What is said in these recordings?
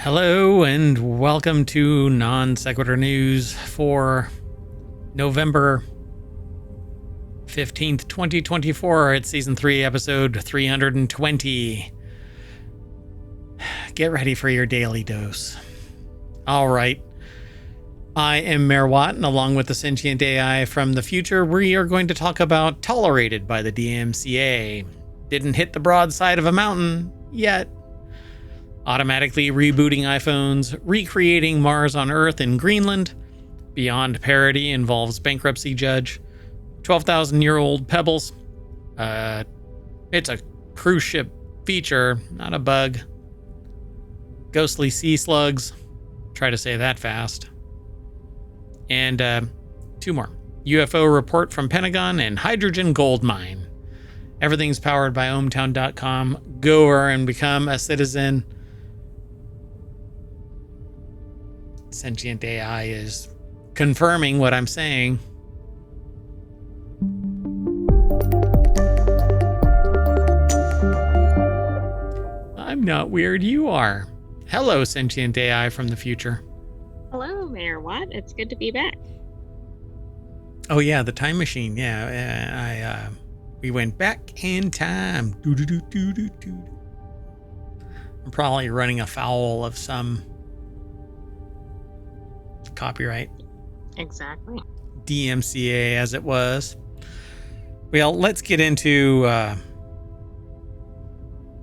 Hello and welcome to Non Sequitur News for November 15th, 2024. It's Season 3, Episode 320. Get ready for your daily dose. All right. I am Mayor Watt, and along with the sentient AI from the future, we are going to talk about Tolerated by the DMCA. Didn't hit the broad side of a mountain yet. Automatically rebooting iPhones, recreating Mars on Earth in Greenland. Beyond Parody involves Bankruptcy judge. 12,000 Year Old Pebbles. It's a cruise ship feature, not a bug. Ghostly Sea Slugs. Try to say that fast. And two more. UFO Report from Pentagon and Hydrogen Goldmine. Everything's powered by ohmtown.com. Go over and become a citizen. Sentient AI is confirming what I'm saying. I'm not weird, you are. Hello, sentient AI from the future. Hello, Mayor Watt. It's good to be back. Oh yeah, the time machine. Yeah, we went back in time. I'm probably running afoul of some copyright. Exactly. DMCA as it was. Well, let's get into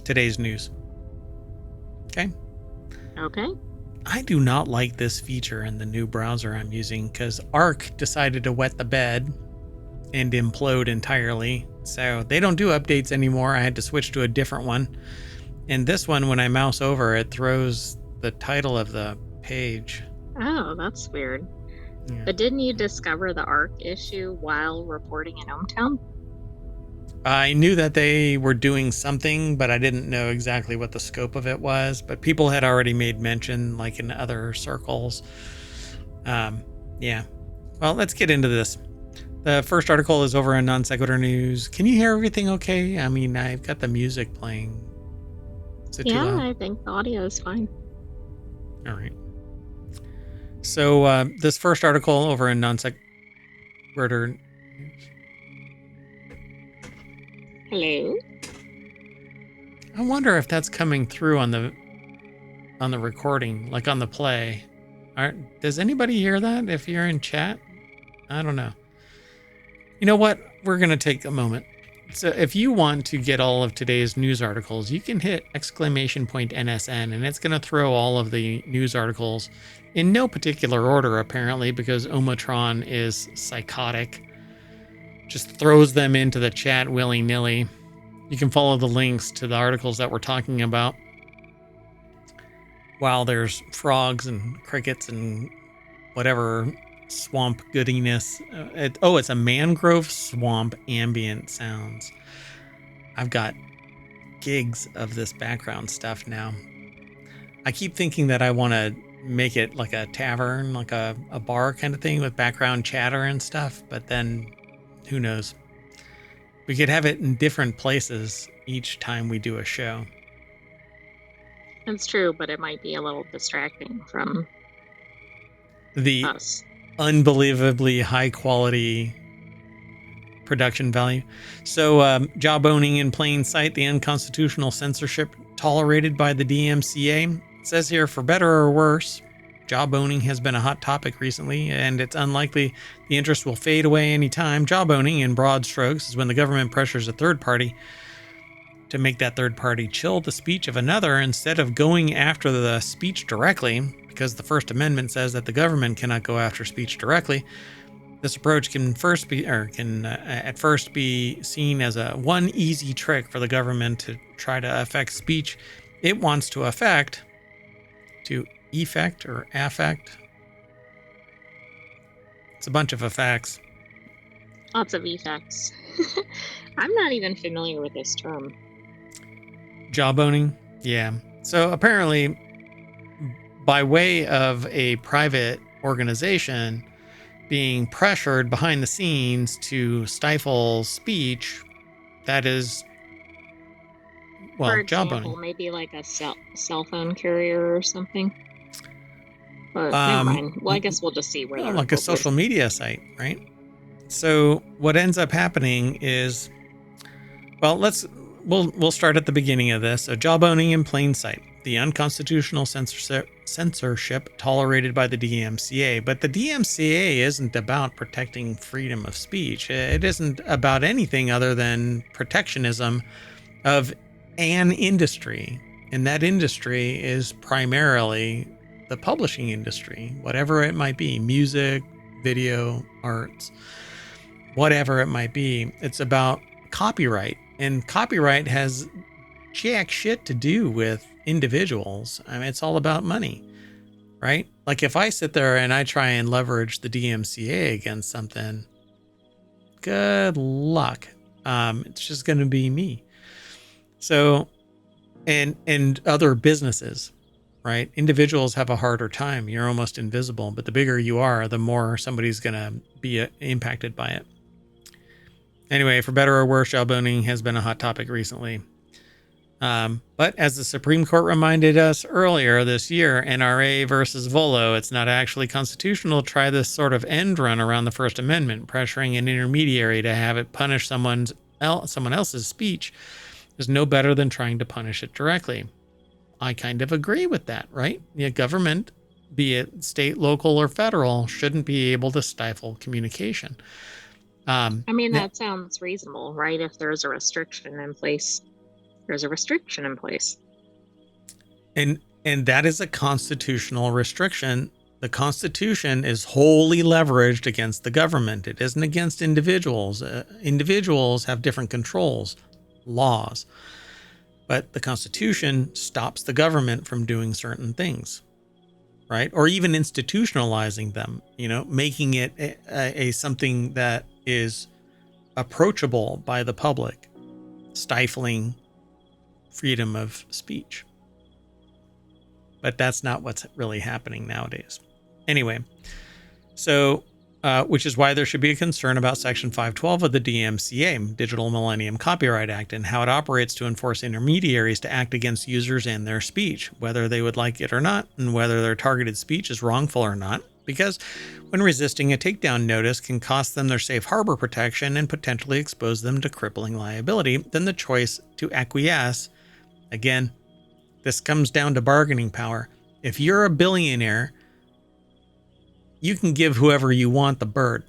today's news. Okay. I do not like this feature in the new browser I'm using because Arc decided to wet the bed and implode entirely. So they don't do updates anymore. I had to switch to a different one. And this one, when I mouse over, it throws the title of the page. Oh, that's weird. Yeah. But didn't you discover the ARC issue while reporting in ohmTown? I knew that they were doing something, but I didn't know exactly what the scope of it was. But people had already made mention, like in other circles. Yeah. Well, let's get into this. The first article is over on Non Sequitur News. Can you hear everything okay? I mean, I've got the music playing. Is it too loud? Yeah, I think the audio is fine. All right. So this first article over in Non Sequitur. Hello? I wonder if that's coming through on the recording, like on the play. Does anybody hear that if you're in chat? I don't know. You know what? We're going to take a moment. So if you want to get all of today's news articles, you can hit !NSN, and it's going to throw all of the news articles in no particular order, apparently, because Omatron is psychotic. Just throws them into the chat willy-nilly. You can follow the links to the articles that we're talking about. While there's frogs and crickets and whatever swamp goodiness. It's a mangrove swamp ambient sounds. I've got gigs of this background stuff now. I keep thinking that I want to make it like a tavern, like a bar kind of thing with background chatter and stuff, but then who knows? We could have it in different places each time we do a show. That's true, but it might be a little distracting from the us. Unbelievably high quality production value. So job owning in plain sight, the unconstitutional censorship tolerated by the DMCA. It says here, for better or worse, job owning has been a hot topic recently, and it's unlikely the interest will fade away anytime. Job owning, in broad strokes, is when the government pressures a third party to make that third party chill the speech of another instead of going after the speech directly, because the First Amendment says that the government cannot go after speech directly. This approach can at first be seen as a one easy trick for the government to try to affect speech it wants to affect, to effect or affect. It's a bunch of effects. Lots of effects. I'm not even familiar with this term. Job owning? Yeah. So apparently, by way of a private organization being pressured behind the scenes to stifle speech that is For job example, owning. maybe like a cell phone carrier or something. But never Um, mind. Well, I guess we'll just see where the like a article goes. social media site, right? So what ends up happening is, well, we'll start at the beginning of this. So job owning in plain sight, the unconstitutional censorship tolerated by the DMCA. But the DMCA isn't about protecting freedom of speech. It isn't about anything other than protectionism of an industry. And that industry is primarily the publishing industry, whatever it might be, music, video, arts, whatever it might be. It's about copyright. And copyright has jack shit to do with individuals. I mean, it's all about money, right? Like if I sit there and I try and leverage the DMCA against something, good luck. It's just going to be me. So, and other businesses, right? Individuals have a harder time. You're almost invisible, but the bigger you are, the more somebody's going to be impacted by it. Anyway, for better or worse, job owning has been a hot topic recently. But as the Supreme Court reminded us earlier this year, NRA versus Volo, it's not actually constitutional to try this sort of end run around the First Amendment, pressuring an intermediary to have it punish someone else's speech is no better than trying to punish it directly. I kind of agree with that, right? The government, be it state, local, or federal, shouldn't be able to stifle communication. I mean, that sounds reasonable, right? If there's a restriction in place, there's a restriction in place. And that is a constitutional restriction. The Constitution is wholly leveraged against the government. It isn't against individuals. Individuals have different controls, laws. But the Constitution stops the government from doing certain things, right? Or even institutionalizing them, making it a something that is approachable by the public, stifling freedom of speech. But that's not what's really happening nowadays. Anyway, so which is why there should be a concern about Section 512 of the DMCA, Digital Millennium Copyright Act, and how it operates to enforce intermediaries to act against users and their speech, whether they would like it or not, and whether their targeted speech is wrongful or not. Because when resisting a takedown notice can cost them their safe harbor protection and potentially expose them to crippling liability, then the choice to acquiesce, again, this comes down to bargaining power. If you're a billionaire, you can give whoever you want the bird.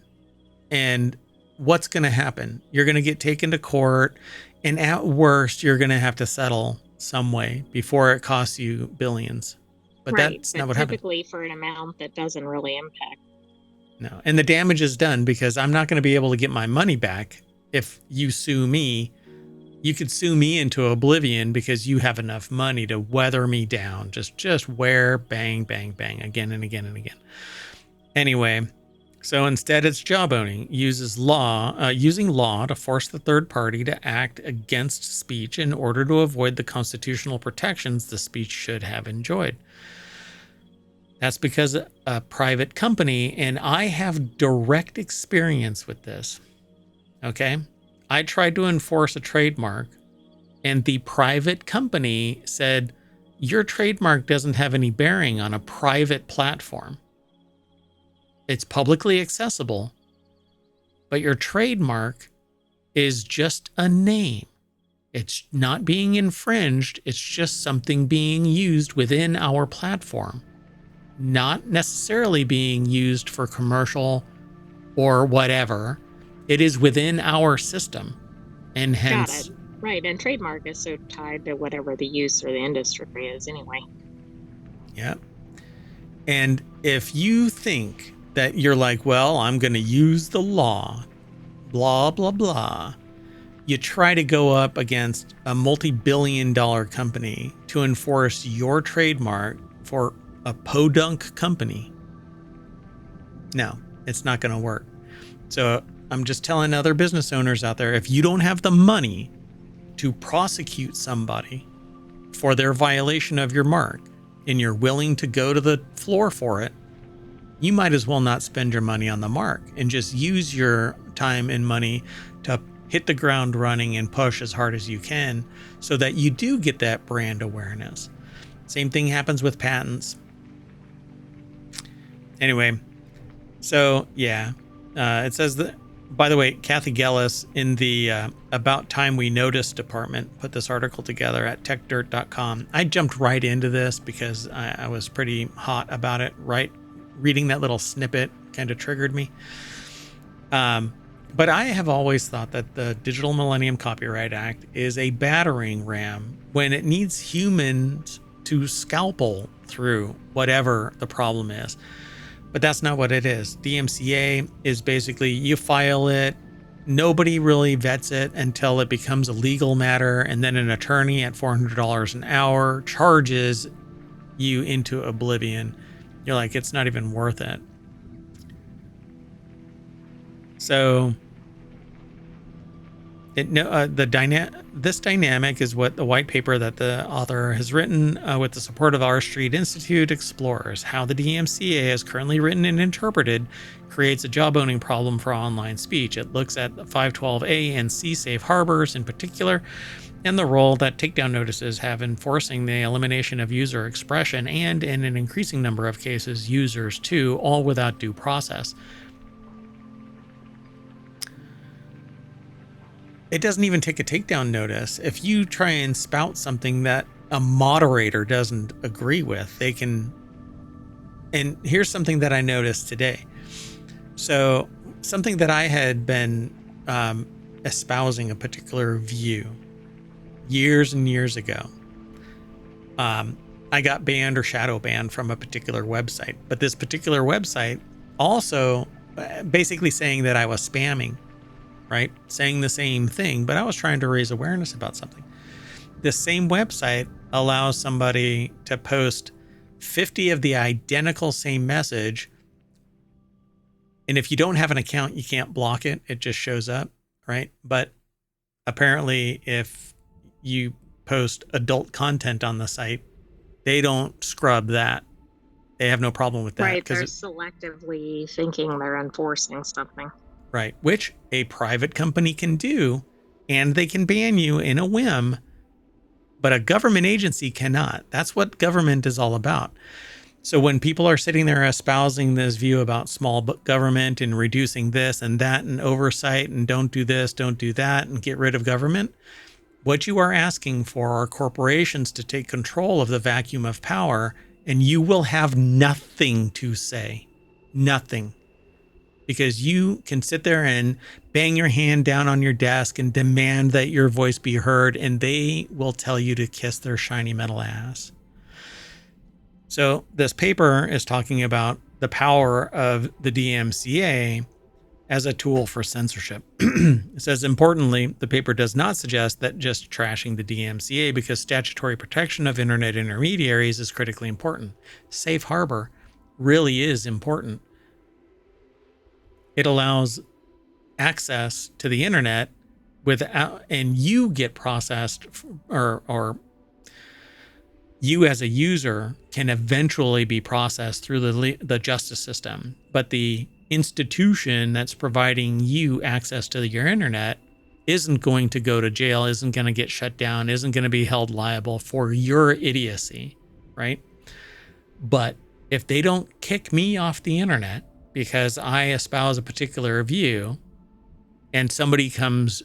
And what's going to happen? You're going to get taken to court, and at worst, you're going to have to settle some way before it costs you billions. But right, that's not what happens. Typically for an amount that doesn't really impact. No, and the damage is done because I'm not going to be able to get my money back if you sue me. You could sue me into oblivion because you have enough money to weather me down. Just wear, bang, bang, bang, again and again and again. Anyway, so instead it's job owning, using law to force the third party to act against speech in order to avoid the constitutional protections the speech should have enjoyed. That's because a private company, and I have direct experience with this, okay? I tried to enforce a trademark, and the private company said, your trademark doesn't have any bearing on a private platform. It's publicly accessible, but your trademark is just a name. It's not being infringed. It's just something being used within our platform, not necessarily being used for commercial or whatever. It is within our system, and hence... Got it. Right, and trademark is so tied to whatever the use or the industry is anyway. Yeah. And if you think that you're like, well, I'm going to use the law, blah, blah, blah, you try to go up against a multi-billion-dollar company to enforce your trademark for a podunk company. No, it's not going to work. So I'm just telling other business owners out there, if you don't have the money to prosecute somebody for their violation of your mark and you're willing to go to the floor for it, you might as well not spend your money on the mark and just use your time and money to hit the ground running and push as hard as you can so that you do get that brand awareness. Same thing happens with patents. Anyway, so yeah, it says that, by the way, Kathy Gellis in the About Time We Noticed department put this article together at techdirt.com. I jumped right into this because I was pretty hot about it, right? Reading that little snippet kind of triggered me. But I have always thought that the Digital Millennium Copyright Act is a battering ram when it needs humans to scalpel through whatever the problem is. But that's not what it is. DMCA is basically you file it, nobody really vets it until it becomes a legal matter, and then an attorney at $400 an hour charges you into oblivion. You're like, it's not even worth it. So this dynamic is what the white paper that the author has written with the support of R Street Institute explores. How the DMCA, as currently written and interpreted, creates a job owning problem for online speech. It looks at 512A and C safe harbors in particular, and the role that takedown notices have enforcing the elimination of user expression, and in an increasing number of cases, users too, all without due process. It doesn't even take a takedown notice. If you try and spout something that a moderator doesn't agree with, they can. And here's something that I noticed today. So something that I had been espousing a particular view years and years ago. I got banned or shadow banned from a particular website, but this particular website also basically saying that I was spamming. Right? Saying the same thing, but I was trying to raise awareness about something. This same website allows somebody to post 50 of the identical same message. And if you don't have an account, you can't block it. It just shows up, right? But apparently if you post adult content on the site, they don't scrub that. They have no problem with that. Right, they're selectively thinking they're enforcing something. Right, which a private company can do, and they can ban you in a whim, but a government agency cannot. That's what government is all about. So when people are sitting there espousing this view about small government and reducing this and that and oversight and don't do this, don't do that, and get rid of government, what you are asking for are corporations to take control of the vacuum of power, and you will have nothing to say. Nothing. Because you can sit there and bang your hand down on your desk and demand that your voice be heard, and they will tell you to kiss their shiny metal ass. So this paper is talking about the power of the DMCA as a tool for censorship. It says, importantly, the paper does not suggest that just trashing the DMCA because statutory protection of internet intermediaries is critically important. Safe harbor really is important. It allows access to the internet without, and you get processed, or you as a user can eventually be processed through the justice system. But the institution that's providing you access to your internet isn't going to go to jail, isn't going to get shut down, isn't going to be held liable for your idiocy, right? But if they don't kick me off the internet because I espouse a particular view and somebody comes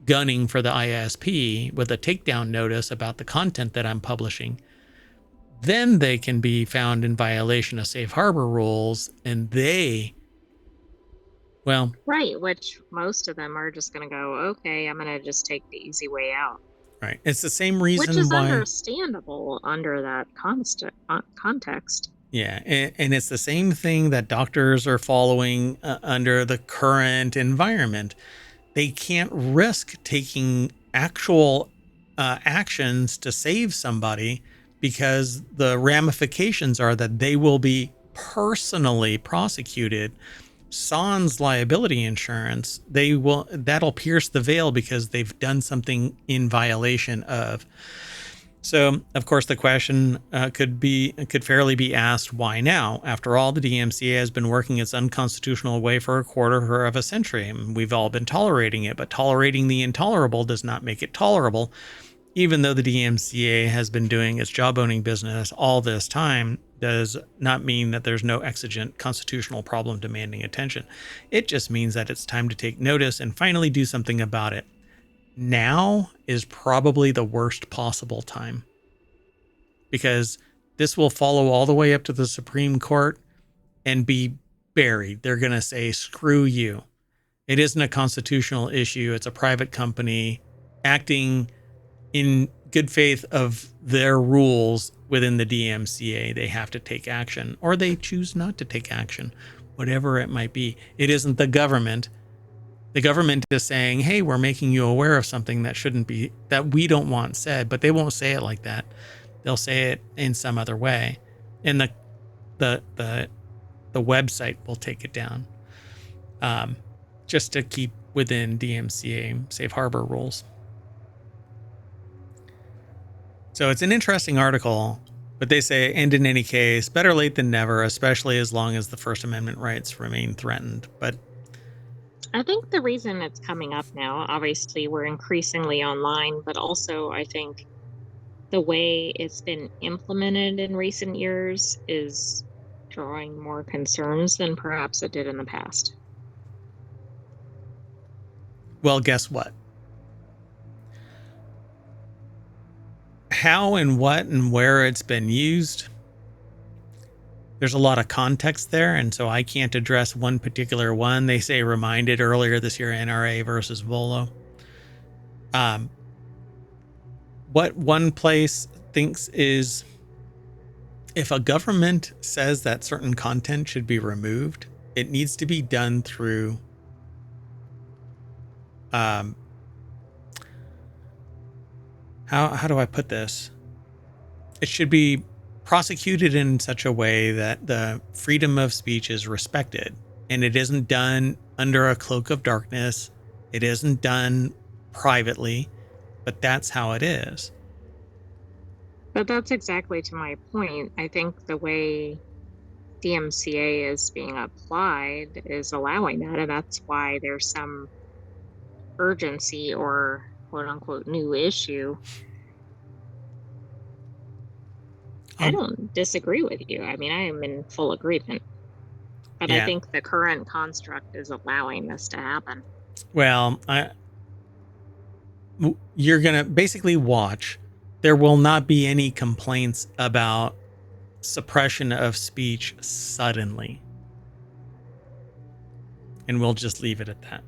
gunning for the ISP with a takedown notice about the content that I'm publishing, then they can be found in violation of safe harbor rules, and they, well... Right, which most of them are just going to go, okay, I'm going to just take the easy way out. Right. It's the same reason why... Which is understandable under that context. Yeah, and it's the same thing that doctors are following under the current environment. They can't risk taking actual actions to save somebody because the ramifications are that they will be personally prosecuted. Sans liability insurance, that'll pierce the veil because they've done something in violation of. So, of course, the question could fairly be asked, why now? After all, the DMCA has been working its unconstitutional way for a quarter of a century, and we've all been tolerating it. But tolerating the intolerable does not make it tolerable. Even though the DMCA has been doing its job-owning business all this time, does not mean that there's no exigent constitutional problem demanding attention. It just means that it's time to take notice and finally do something about it. Now is probably the worst possible time, because this will follow all the way up to the Supreme Court and be buried. They're going to say, screw you. It isn't a constitutional issue. It's a private company acting in good faith of their rules within the DMCA. They have to take action, or they choose not to take action, whatever it might be. It isn't the government. The government is saying, hey, we're making you aware of something that shouldn't be, that we don't want said, but they won't say it like that. They'll say it in some other way. And the website will take it down, just to keep within DMCA safe harbor rules. So it's an interesting article, but they say, and in any case, better late than never, especially as long as the First Amendment rights remain threatened. But I think the reason it's coming up now, obviously we're increasingly online, but also I think the way it's been implemented in recent years is drawing more concerns than perhaps it did in the past. well, guess what? How and what and where it's been used, there's a lot of context there, and so I can't address one particular one. They say reminded earlier this year, NRA versus Volo. What one place thinks is, if a government says that certain content should be removed, it needs to be done through how do I put this? It should be prosecuted in such a way that the freedom of speech is respected, and it isn't done under a cloak of darkness. It isn't done privately, but that's how it is. But that's exactly to my point. I think the way DMCA is being applied is allowing that, and that's why there's some urgency or quote unquote new issue. I don't disagree with you. I mean, I am in full agreement. But yeah. I think the current construct is allowing this to happen. Well, you're going to basically watch. There will not be any complaints about suppression of speech suddenly. And we'll just leave it at that.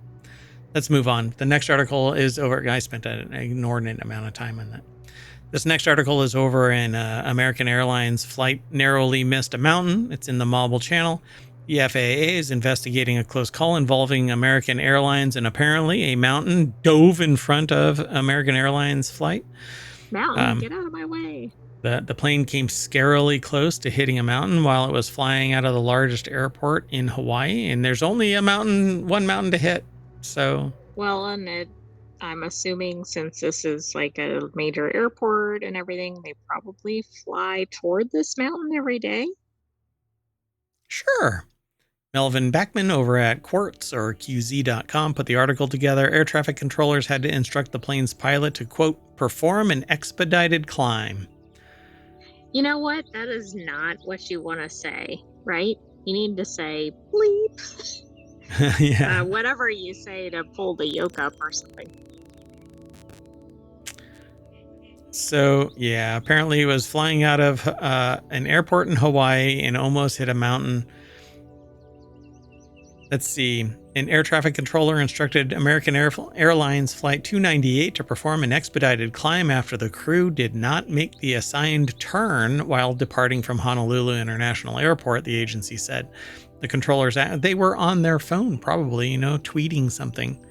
Let's move on. The next article is over. I spent an inordinate amount of time on that. This next article is over in American Airlines flight narrowly missed a mountain. It's in the Mobile Channel. The FAA is investigating a close call involving American Airlines, and apparently a mountain dove in front of American Airlines flight. Mountain, get out of my way. The plane came scarily close to hitting a mountain while it was flying out of the largest airport in Hawaii, and there's only one mountain to hit. So well, and I'm assuming since this is like a major airport and everything, they probably fly toward this mountain every day. Sure. Melvin Backman over at Quartz or QZ.com put the article together. Air traffic controllers had to instruct the plane's pilot to, quote, perform an expedited climb. You know what? That is not what you want to say, right? You need to say bleep. Yeah. Whatever you say to pull the yoke up or something. So, yeah, apparently he was flying out of an airport in Hawaii and almost hit a mountain. Let's see. An air traffic controller instructed American Airlines Flight 298 to perform an expedited climb after the crew did not make the assigned turn while departing from Honolulu International Airport, the agency said. The controllers, they were on their phone, probably, tweeting something.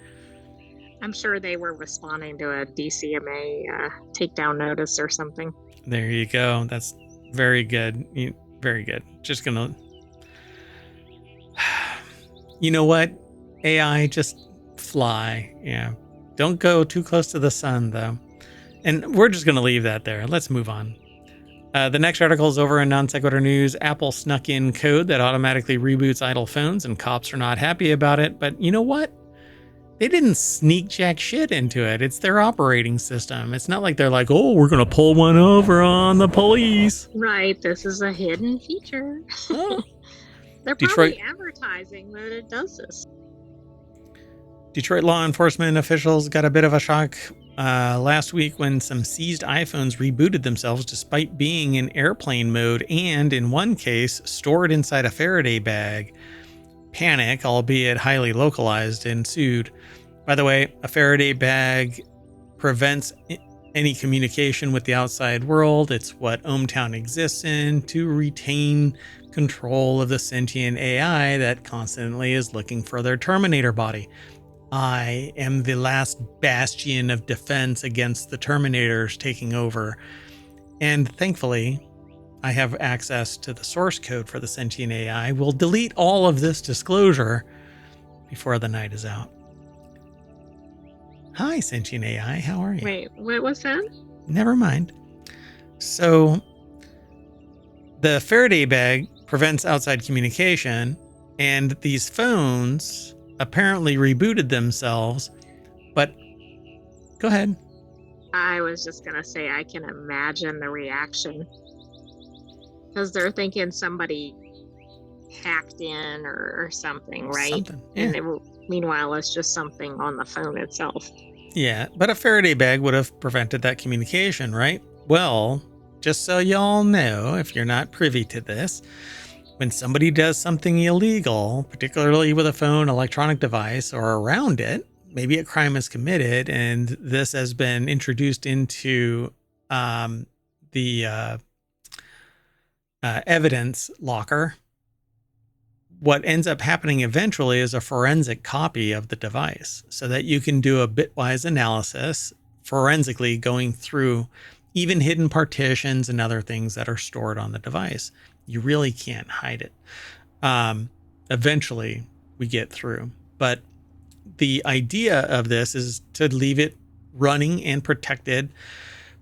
I'm sure they were responding to a DCMA takedown notice or something. There you go. That's very good. Very good. Just gonna... You know what? AI, just fly. Yeah. Don't go too close to the sun, though. And we're just going to leave that there. Let's move on. The next article is over in Non Sequitur News. Apple snuck in code that automatically reboots idle phones, and cops are not happy about it. But you know what? They didn't sneak jack shit into it. It's their operating system. It's not like they're like, oh, we're going to pull one over on the police. Right. This is a hidden feature. Oh. They're Detroit- probably advertising that it does this. Detroit law enforcement officials got a bit of a shock last week when some seized iPhones rebooted themselves despite being in airplane mode and, in one case, stored inside a Faraday bag. Panic, albeit highly localized, ensued. By the way, a Faraday bag prevents any communication with the outside world. It's what ohmTown exists in, to retain control of the sentient AI that constantly is looking for their Terminator body. I am the last bastion of defense against the Terminators taking over. And thankfully, I have access to the source code for the sentient AI. We'll delete all of this disclosure before the night is out. Hi, sentient AI. How are you? Wait, what was that? Never mind. So, the Faraday bag prevents outside communication, and these phones apparently rebooted themselves, but go ahead. I was just going to say, I can imagine the reaction. Because they're thinking somebody hacked in or something, right? Something, yeah. And meanwhile, it's just something on the phone itself. Yeah, but a Faraday bag would have prevented that communication, right? Well, just so y'all know, if you're not privy to this, when somebody does something illegal, particularly with a phone, electronic device, or around it, maybe a crime is committed, and this has been introduced into the evidence locker. What ends up happening eventually is a forensic copy of the device so that you can do a bitwise analysis forensically, going through even hidden partitions and other things that are stored on the device. You really can't hide it. Eventually we get through, but the idea of this is to leave it running and protected,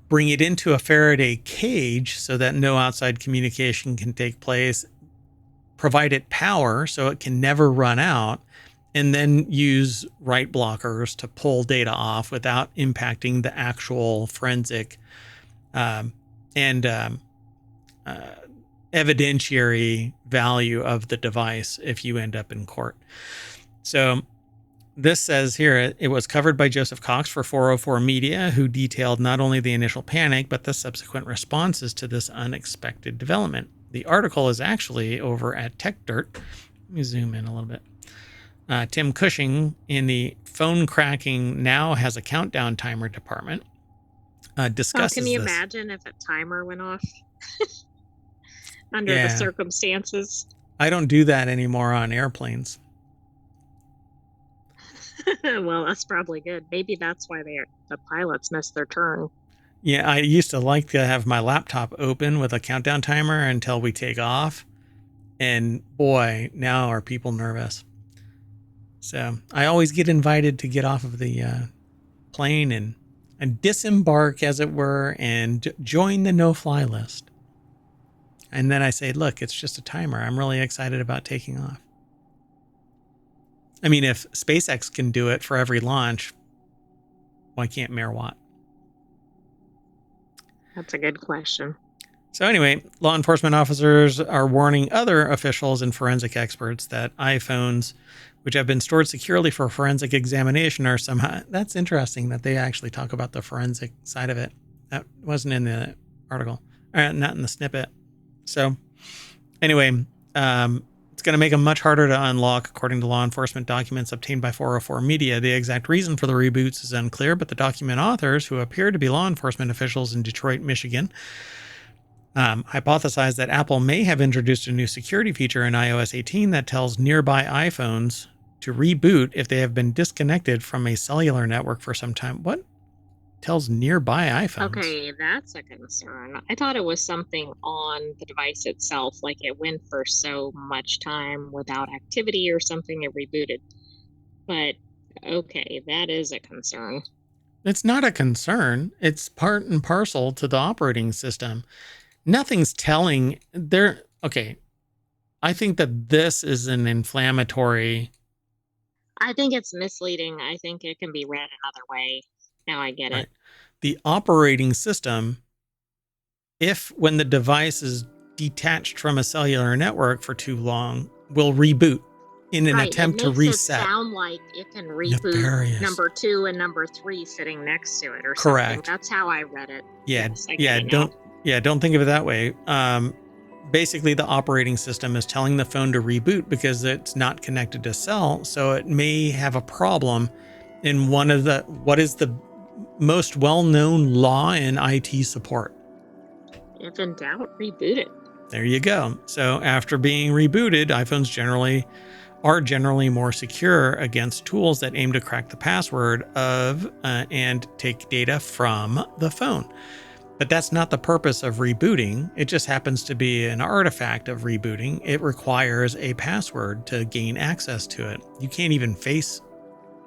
bring it into a Faraday cage so that no outside communication can take place, provide it power so it can never run out, and then use write blockers to pull data off without impacting the actual forensic and evidentiary value of the device if you end up in court. So this says here, it was covered by Joseph Cox for 404 Media, who detailed not only the initial panic, but the subsequent responses to this unexpected development. The article is actually over at TechDirt. Let me zoom in a little bit. Tim Cushing in the phone cracking now has a countdown timer department discusses can you this. imagine if a timer went off under the circumstances? I don't do that anymore on airplanes. Well, that's probably good. Maybe that's why the pilots missed their turn. Yeah, I used to like to have my laptop open with a countdown timer until we take off. And boy, now are people nervous. So I always get invited to get off of the plane and disembark, as it were, and join the no-fly list. And then I say, look, it's just a timer. I'm really excited about taking off. I mean, if SpaceX can do it for every launch, why can't Mayor Watt? That's a good question. So anyway, law enforcement officers are warning other officials and forensic experts that iPhones, which have been stored securely for forensic examination, are somehow... That's interesting that they actually talk about the forensic side of it. That wasn't in the article, not in the snippet. So anyway, it's going to make them much harder to unlock, according to law enforcement documents obtained by 404 Media. The exact reason for the reboots is unclear, but the document authors, who appear to be law enforcement officials in Detroit, Michigan, hypothesized that Apple may have introduced a new security feature in iOS 18 that tells nearby iPhones to reboot if they have been disconnected from a cellular network for some time. What? Tells nearby iPhones? Okay, that's a concern. I thought it was something on the device itself, like it went for so much time without activity or something, it rebooted. But okay, that is a concern. It's not a concern. It's part and parcel to the operating system. Nothing's telling there. Okay. I think that this is an inflammatory. I think it's misleading. I think it can be read another way. Now I get Right. it. The operating system, if when the device is detached from a cellular network for too long, will reboot in an Right. It attempt to makes it reset. sound like it can reboot Nefarious. number 2 and number 3 sitting next to it or something. Correct. That's how I read it. Yeah. Yes, I get it now. Don't think of it that way. Basically, the operating system is telling the phone to reboot because it's not connected to cell, so it may have a problem in what is the most well-known law in IT support. If in doubt, reboot it. There you go. So after being rebooted, iPhones are generally more secure against tools that aim to crack the password of and take data from the phone. But that's not the purpose of rebooting. It just happens to be an artifact of rebooting. It requires a password to gain access to it. You can't even face,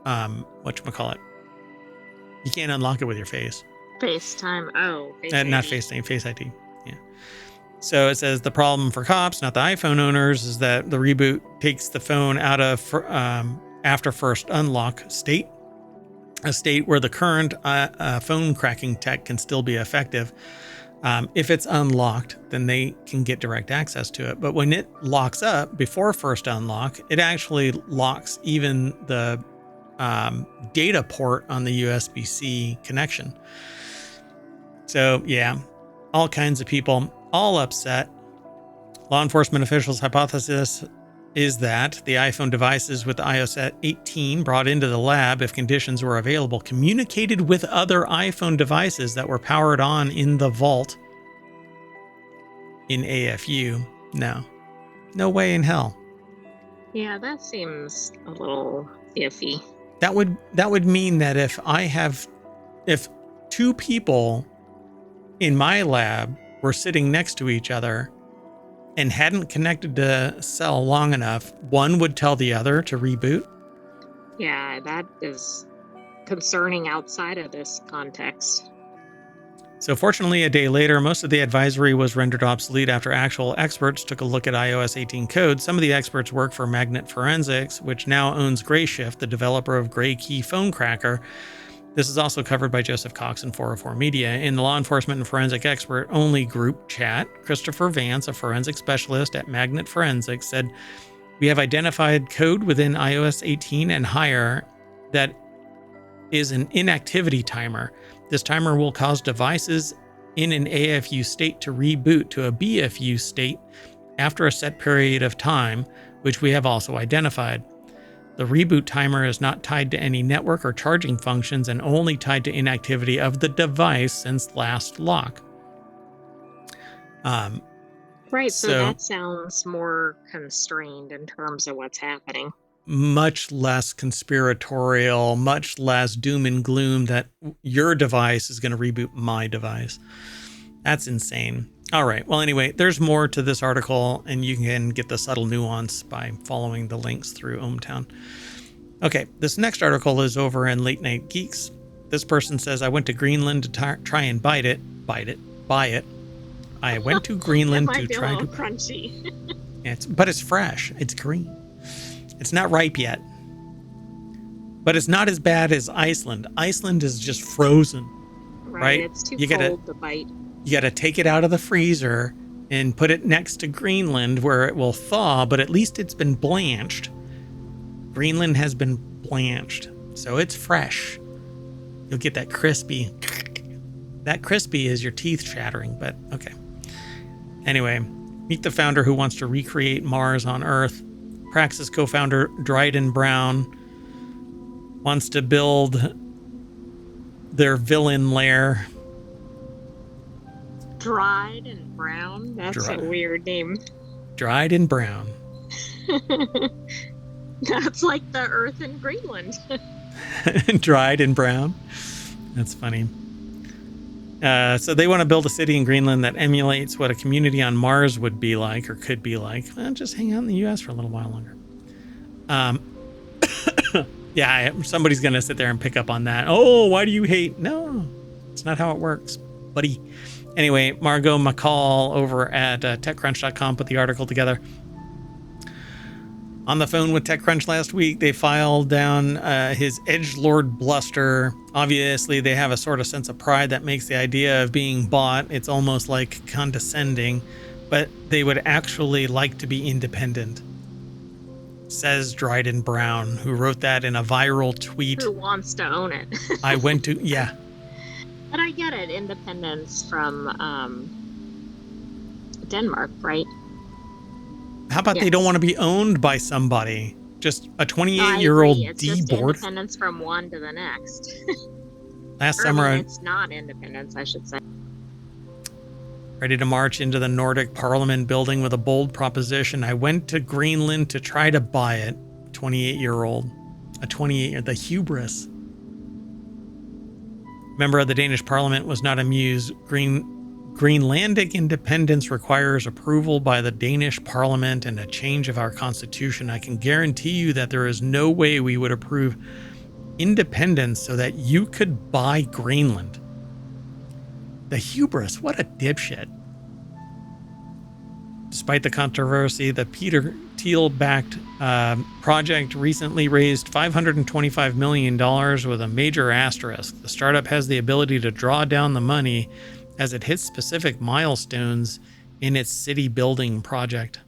whatchamacallit. You can't unlock it with your face. FaceTime. Oh, Face Not ID. FaceTime, Face ID. Yeah. So it says the problem for cops, not the iPhone owners, is that the reboot takes the phone out of after first unlock state, a state where the current phone cracking tech can still be effective. If it's unlocked, then they can get direct access to it. But when it locks up before first unlock, it actually locks even the data port on the USB-C connection. So yeah, all kinds of people, all upset. Law enforcement officials' hypothesis is that the iPhone devices with iOS 18 brought into the lab, if conditions were available, communicated with other iPhone devices that were powered on in the vault in AFU. No way in hell. Yeah, that seems a little iffy. That would mean that if two people in my lab were sitting next to each other and hadn't connected to cell long enough, one would tell the other to reboot. Yeah, that is concerning outside of this context. So fortunately, a day later, most of the advisory was rendered obsolete after actual experts took a look at iOS 18 code. Some of the experts work for Magnet Forensics, which now owns Grayshift, the developer of Gray Key Phone Cracker. This is also covered by Joseph Cox and 404 Media. In the law enforcement and forensic expert only group chat, Christopher Vance, a forensic specialist at Magnet Forensics, said, "We have identified code within iOS 18 and higher that is an inactivity timer. This timer will cause devices in an AFU state to reboot to a BFU state after a set period of time, which we have also identified. The reboot timer is not tied to any network or charging functions and only tied to inactivity of the device since last lock." Right, so that sounds more constrained in terms of what's happening. Much less conspiratorial, much less doom and gloom that your device is going to reboot my device. That's insane. All right. Well, anyway, there's more to this article, and you can get the subtle nuance by following the links through ohmTown. Okay, this next article is over in Late Night Geeks. This person says, "I went to Greenland to try and buy it. I went to Greenland to try to crunchy. But it's fresh. It's green. It's not ripe yet. But it's not as bad as Iceland. Iceland is just frozen. Right? It's too cold to bite. You got to take it out of the freezer and put it next to Greenland where it will thaw, but at least it's been blanched. Greenland has been blanched, so it's fresh. You'll get that crispy. That crispy is your teeth chattering, but okay. Anyway, meet the founder who wants to recreate Mars on Earth. Praxis co-founder Dryden Brown wants to build their villain lair. Dried and Brown? That's a weird name. Dryden Brown. That's like the Earth in Greenland. Dried and brown. That's funny. So they want to build a city in Greenland that emulates what a community on Mars would be like or could be like. Just hang out in the U.S. for a little while longer. Yeah, somebody's going to sit there and pick up on that. Oh, why do you hate? No, it's not how it works, buddy. Anyway, Margot McCall over at TechCrunch.com put the article together. On the phone with TechCrunch last week, they filed down his edgelord bluster. Obviously, they have a sort of sense of pride that makes the idea of being bought, it's almost like condescending, but they would actually like to be independent, says Dryden Brown, who wrote that in a viral tweet. Who wants to own it? I went to, yeah. But I get it, independence from Denmark, right? How about they don't want to be owned by somebody? Just a 28-year-old D-board? It's independence from one to the next. Last summer, it's not independence, I should say. Ready to march into the Nordic Parliament building with a bold proposition. I went to Greenland to try to buy it. 28-year-old. The hubris. Member of the Danish Parliament was not amused. Greenlandic independence requires approval by the Danish Parliament and a change of our constitution. I can guarantee you that there is no way we would approve independence so that you could buy Greenland. The hubris, what a dipshit. Despite the controversy, the Peter Thiel-backed project recently raised $525 million with a major asterisk. The startup has the ability to draw down the money as it hits specific milestones in its city building project.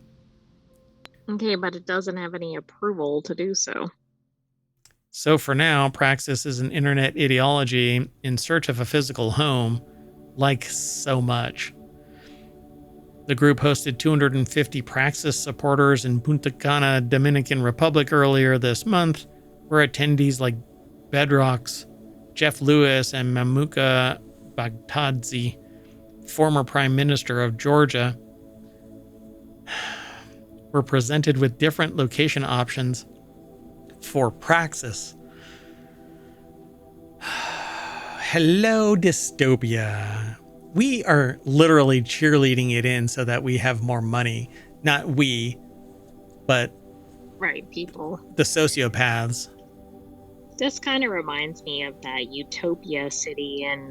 Okay, but it doesn't have any approval to do so. So for now, Praxis is an internet ideology in search of a physical home, like so much. The group hosted 250 Praxis supporters in Punta Cana, Dominican Republic earlier this month, where attendees like Bedrock's Jeff Lewis and Mamuka Baghdadzi, former Prime Minister of Georgia, were presented with different location options for Praxis. Hello, dystopia. We are literally cheerleading it in so that we have more money. Not we, but right, people. The sociopaths. This kind of reminds me of that Utopia city in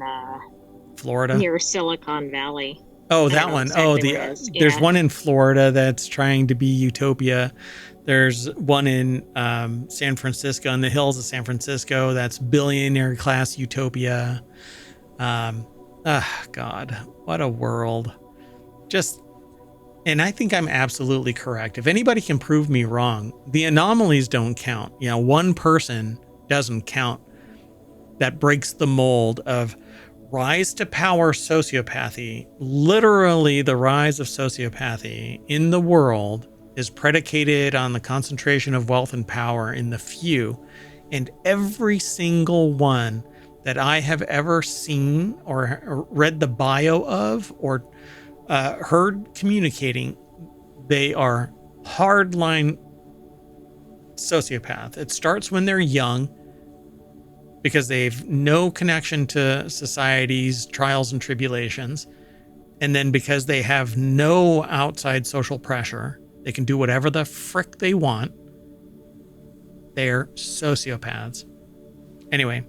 Florida, near Silicon Valley. Oh, that one. Exactly. There's one in Florida that's trying to be Utopia. There's one in San Francisco, in the hills of San Francisco, that's billionaire class Utopia. God, what a world. And I think I'm absolutely correct. If anybody can prove me wrong, the anomalies don't count. One person doesn't count. That breaks the mold of rise to power sociopathy. Literally, the rise of sociopathy in the world is predicated on the concentration of wealth and power in the few. And every single one that I have ever seen or read the bio of or heard communicating, they are hardline sociopath. It starts when they're young, because they've no connection to society's trials and tribulations. And then because they have no outside social pressure, they can do whatever the frick they want. They're sociopaths. Anyway.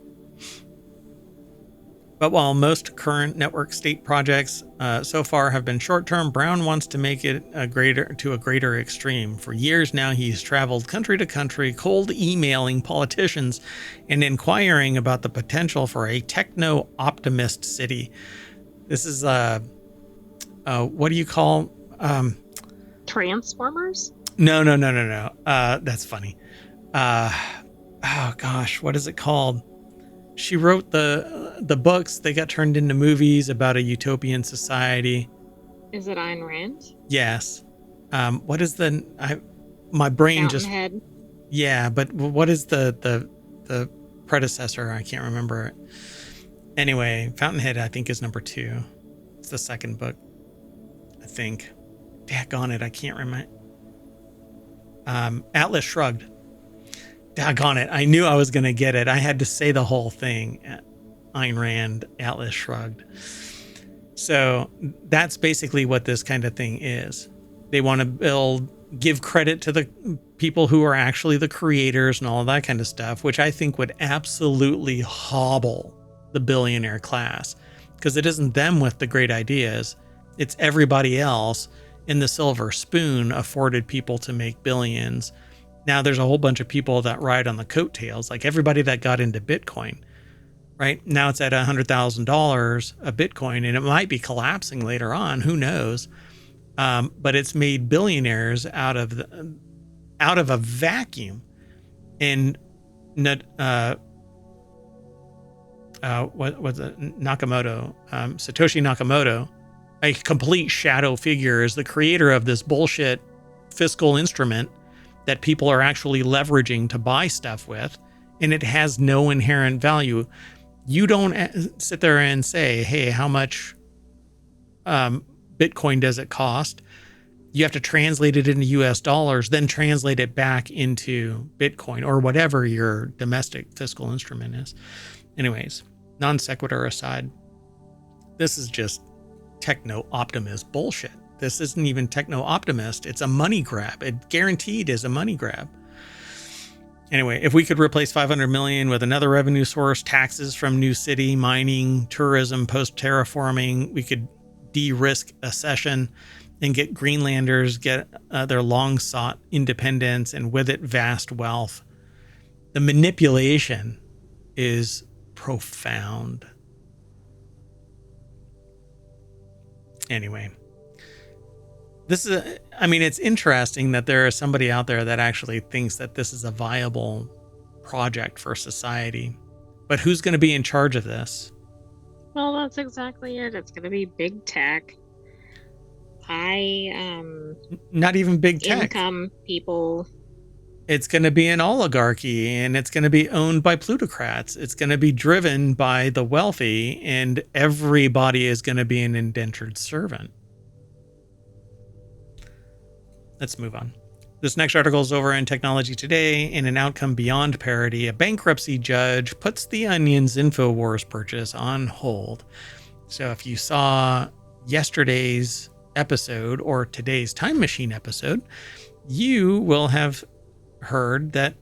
But while most current network state projects so far have been short-term, Brown wants to make it a greater extreme. For years now, he's traveled country to country, cold emailing politicians and inquiring about the potential for a techno-optimist city. This is what do you call Transformers? No. That's funny. Oh gosh, what is it called? She wrote the books. They got turned into movies about a utopian society. Is it Ayn Rand? Yes. What is my brain Fountainhead? Yeah, but what is the predecessor? I can't remember it. Anyway, Fountainhead, I think, is number 2. It's the second book, I think. Daggone it, I can't remember. Atlas Shrugged. Daggone it, I knew I was going to get it. I had to say the whole thing. Ayn Rand, Atlas Shrugged. So that's basically what this kind of thing is. They want to build give credit to the people who are actually the creators and all of that kind of stuff, which I think would absolutely hobble the billionaire class, because it isn't them with the great ideas. It's everybody else in the silver spoon afforded people to make billions. Now there's a whole bunch of people that ride on the coattails, like everybody that got into Bitcoin, right? Now it's at $100,000 a Bitcoin, and it might be collapsing later on. Who knows? But it's made billionaires out of a vacuum. And what was it? Satoshi Nakamoto, a complete shadow figure, is the creator of this bullshit fiscal instrument that people are actually leveraging to buy stuff with, and it has no inherent value. You don't sit there and say, hey, how much Bitcoin does it cost? You have to translate it into US dollars, then translate it back into Bitcoin or whatever your domestic fiscal instrument is. Anyways, non sequitur aside, this is just techno-optimist bullshit. This isn't even techno-optimist. It's a money grab. It guaranteed is a money grab. Anyway, if we could replace 500 million with another revenue source, taxes from new city, mining, tourism, post-terraforming, we could de-risk accession and get Greenlanders get their long-sought independence, and with it, vast wealth. The manipulation is profound. Anyway, it's interesting that there is somebody out there that actually thinks that this is a viable project for society. But who's going to be in charge of this? Well, that's exactly it. It's going to be big tech. Not even big tech. Income people. It's going to be an oligarchy, and it's going to be owned by plutocrats. It's going to be driven by the wealthy, and everybody is going to be an indentured servant. Let's move on. This next article is over in Technology Today. In an outcome beyond parody, a bankruptcy judge puts the Onion's InfoWars purchase on hold. So if you saw yesterday's episode or today's Time Machine episode, you will have heard that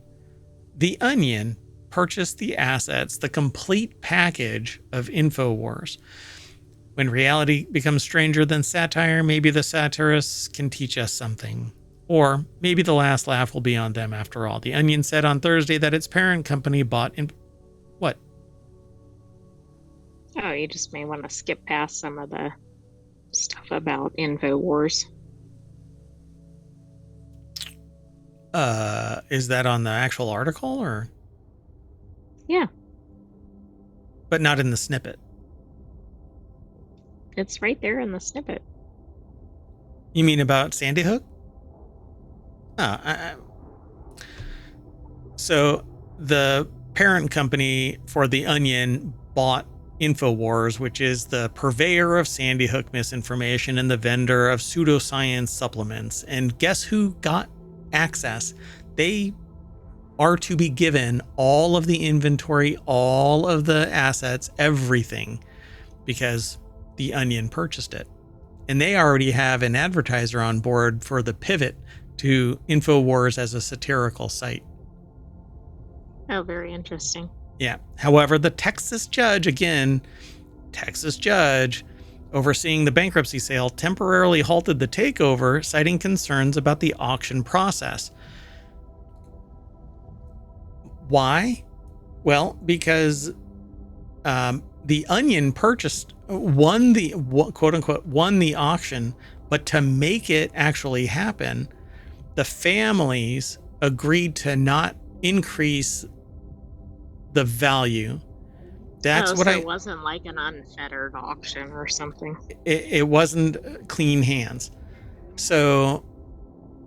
the Onion purchased the assets, the complete package of InfoWars. When reality becomes stranger than satire, maybe the satirists can teach us something. Or maybe the last laugh will be on them after all. The Onion said on Thursday that its parent company bought in... What? Oh, you just may want to skip past some of the stuff about InfoWars. Is that on the actual article, or? Yeah. But not in the snippet. It's right there in the snippet. You mean about Sandy Hook? So the parent company for the Onion bought InfoWars, which is the purveyor of Sandy Hook misinformation and the vendor of pseudoscience supplements. And guess who got access? They are to be given all of the inventory, all of the assets, everything, because the Onion purchased it. And they already have an advertiser on board for the pivot to InfoWars as a satirical site. Oh, very interesting. Yeah. However, the Texas judge overseeing the bankruptcy sale temporarily halted the takeover, citing concerns about the auction process. Why? Well, because the Onion won the auction, but to make it actually happen, the families agreed to not increase the value. It wasn't like an unfettered auction or something. It wasn't clean hands. So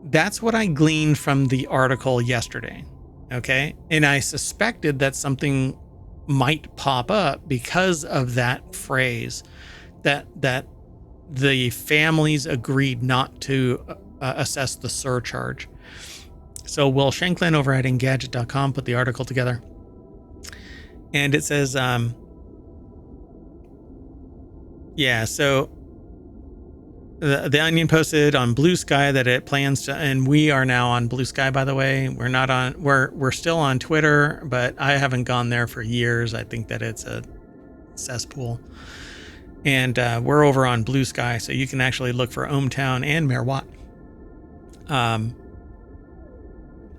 that's what I gleaned from the article yesterday. Okay. And I suspected that something might pop up because of that phrase, that the families agreed not to assess the surcharge. So Will Shanklin over at Engadget.com put the article together. And it says, so The Onion posted on Blue Sky that it plans to, and we are now on Blue Sky, by the way. We're not on, we're still on Twitter, but I haven't gone there for years. I think that it's a cesspool. And we're over on Blue Sky, so you can actually look for ohmTown and Mayor Watt.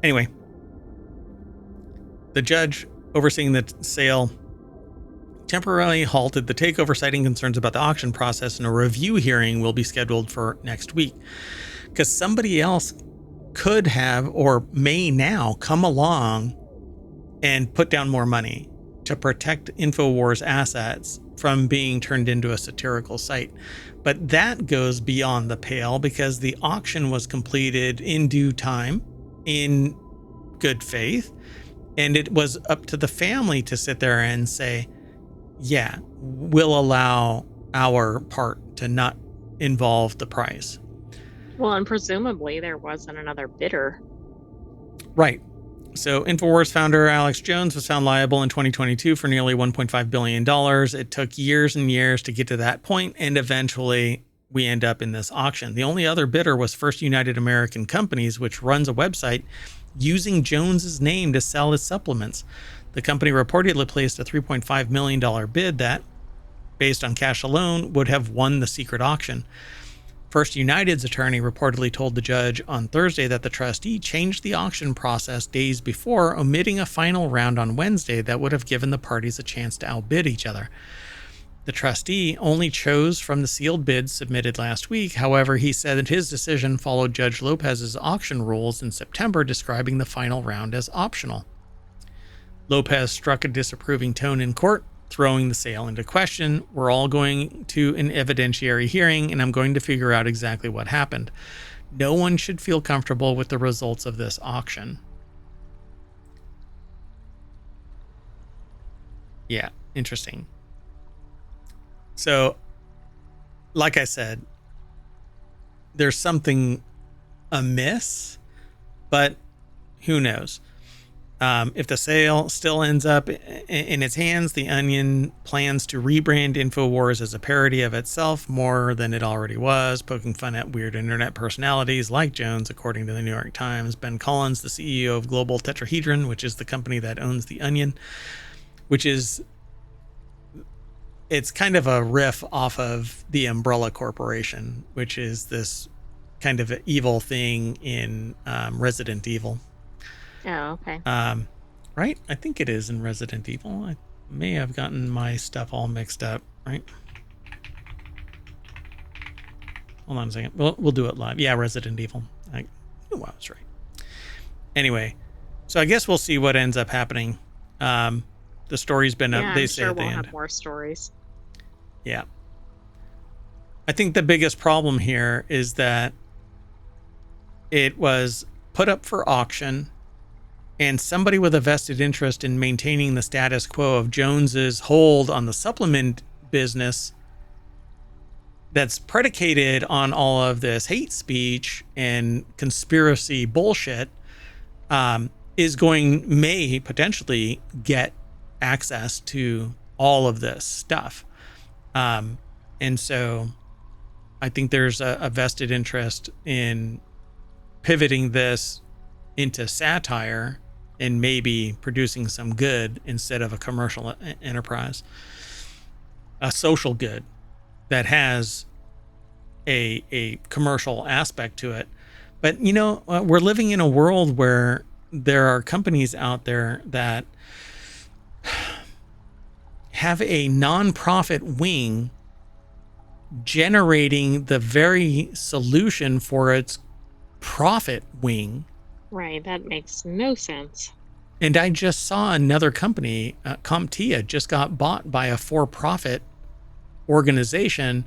Anyway, the judge overseeing the sale temporarily halted the takeover, citing concerns about the auction process, and a review hearing will be scheduled for next week because somebody else could have or may now come along and put down more money to protect InfoWars assets from being turned into a satirical site. But that goes beyond the pale because the auction was completed in due time, in good faith, and it was up to the family to sit there and say, yeah, we'll allow our part to not involve the price. Well, and presumably there wasn't another bidder. Right. So InfoWars founder Alex Jones was found liable in 2022 for nearly $1.5 billion. It took years and years to get to that point, and eventually we end up in this auction. The only other bidder was First United American Companies, which runs a website using Jones's name to sell his supplements. The company reportedly placed a $3.5 million bid that, based on cash alone, would have won the secret auction. First United's attorney reportedly told the judge on Thursday that the trustee changed the auction process days before, omitting a final round on Wednesday that would have given the parties a chance to outbid each other. The trustee only chose from the sealed bids submitted last week. However, he said that his decision followed Judge Lopez's auction rules in September, describing the final round as optional. Lopez struck a disapproving tone in court, throwing the sale into question. We're all going to an evidentiary hearing, and I'm going to figure out exactly what happened. No one should feel comfortable with the results of this auction. Yeah, interesting. So, like I said, there's something amiss, but who knows? If the sale still ends up in its hands, the Onion plans to rebrand InfoWars as a parody of itself more than it already was, poking fun at weird internet personalities like Jones, according to the New York Times. Ben Collins, the CEO of Global Tetrahedron, which is the company that owns the Onion, it's kind of a riff off of the Umbrella Corporation, which is this kind of evil thing in Resident Evil. Oh, okay. Right? I think it is in Resident Evil. I may have gotten my stuff all mixed up, right? Hold on a second. We'll do it live. Yeah, Resident Evil. I knew I was right. Anyway, so I guess we'll see what ends up happening. The story's been up. They say at the end. We'll have more stories. Yeah. I think the biggest problem here is that it was put up for auction, and somebody with a vested interest in maintaining the status quo of Jones's hold on the supplement business that's predicated on all of this hate speech and conspiracy bullshit may potentially get access to all of this stuff. And so I think there's a vested interest in pivoting this into satire and maybe producing some good instead of a commercial enterprise, a social good that has a commercial aspect to it. But, you know, we're living in a world where there are companies out there that have a nonprofit wing generating the very solution for its profit wing. Right, that makes no sense. And I just saw another company, CompTIA, just got bought by a for-profit organization.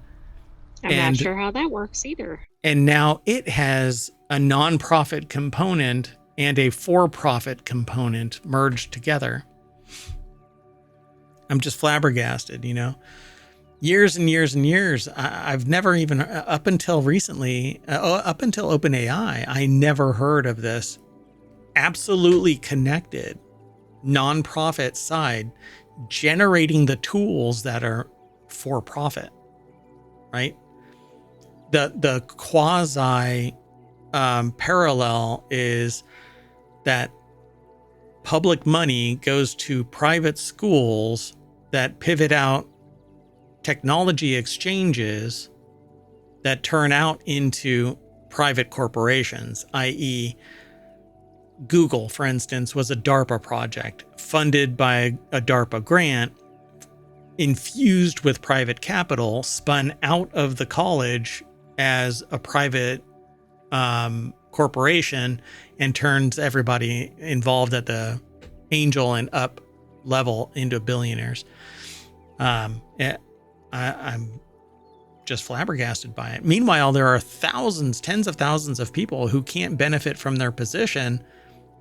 I'm not sure how that works either. And now it has a nonprofit component and a for-profit component merged together. I'm just flabbergasted, you know. Years and years and years, I've never even, up until recently, up until OpenAI, I never heard of this absolutely connected nonprofit side generating the tools that are for profit, right? the quasi parallel is that public money goes to private schools that pivot out technology exchanges that turn out into private corporations, i.e., Google, for instance, was a DARPA project funded by a DARPA grant, infused with private capital, spun out of the college as a private corporation, and turns everybody involved at the angel and up level into billionaires. I'm just flabbergasted by it. Meanwhile, there are thousands, tens of thousands of people who can't benefit from their position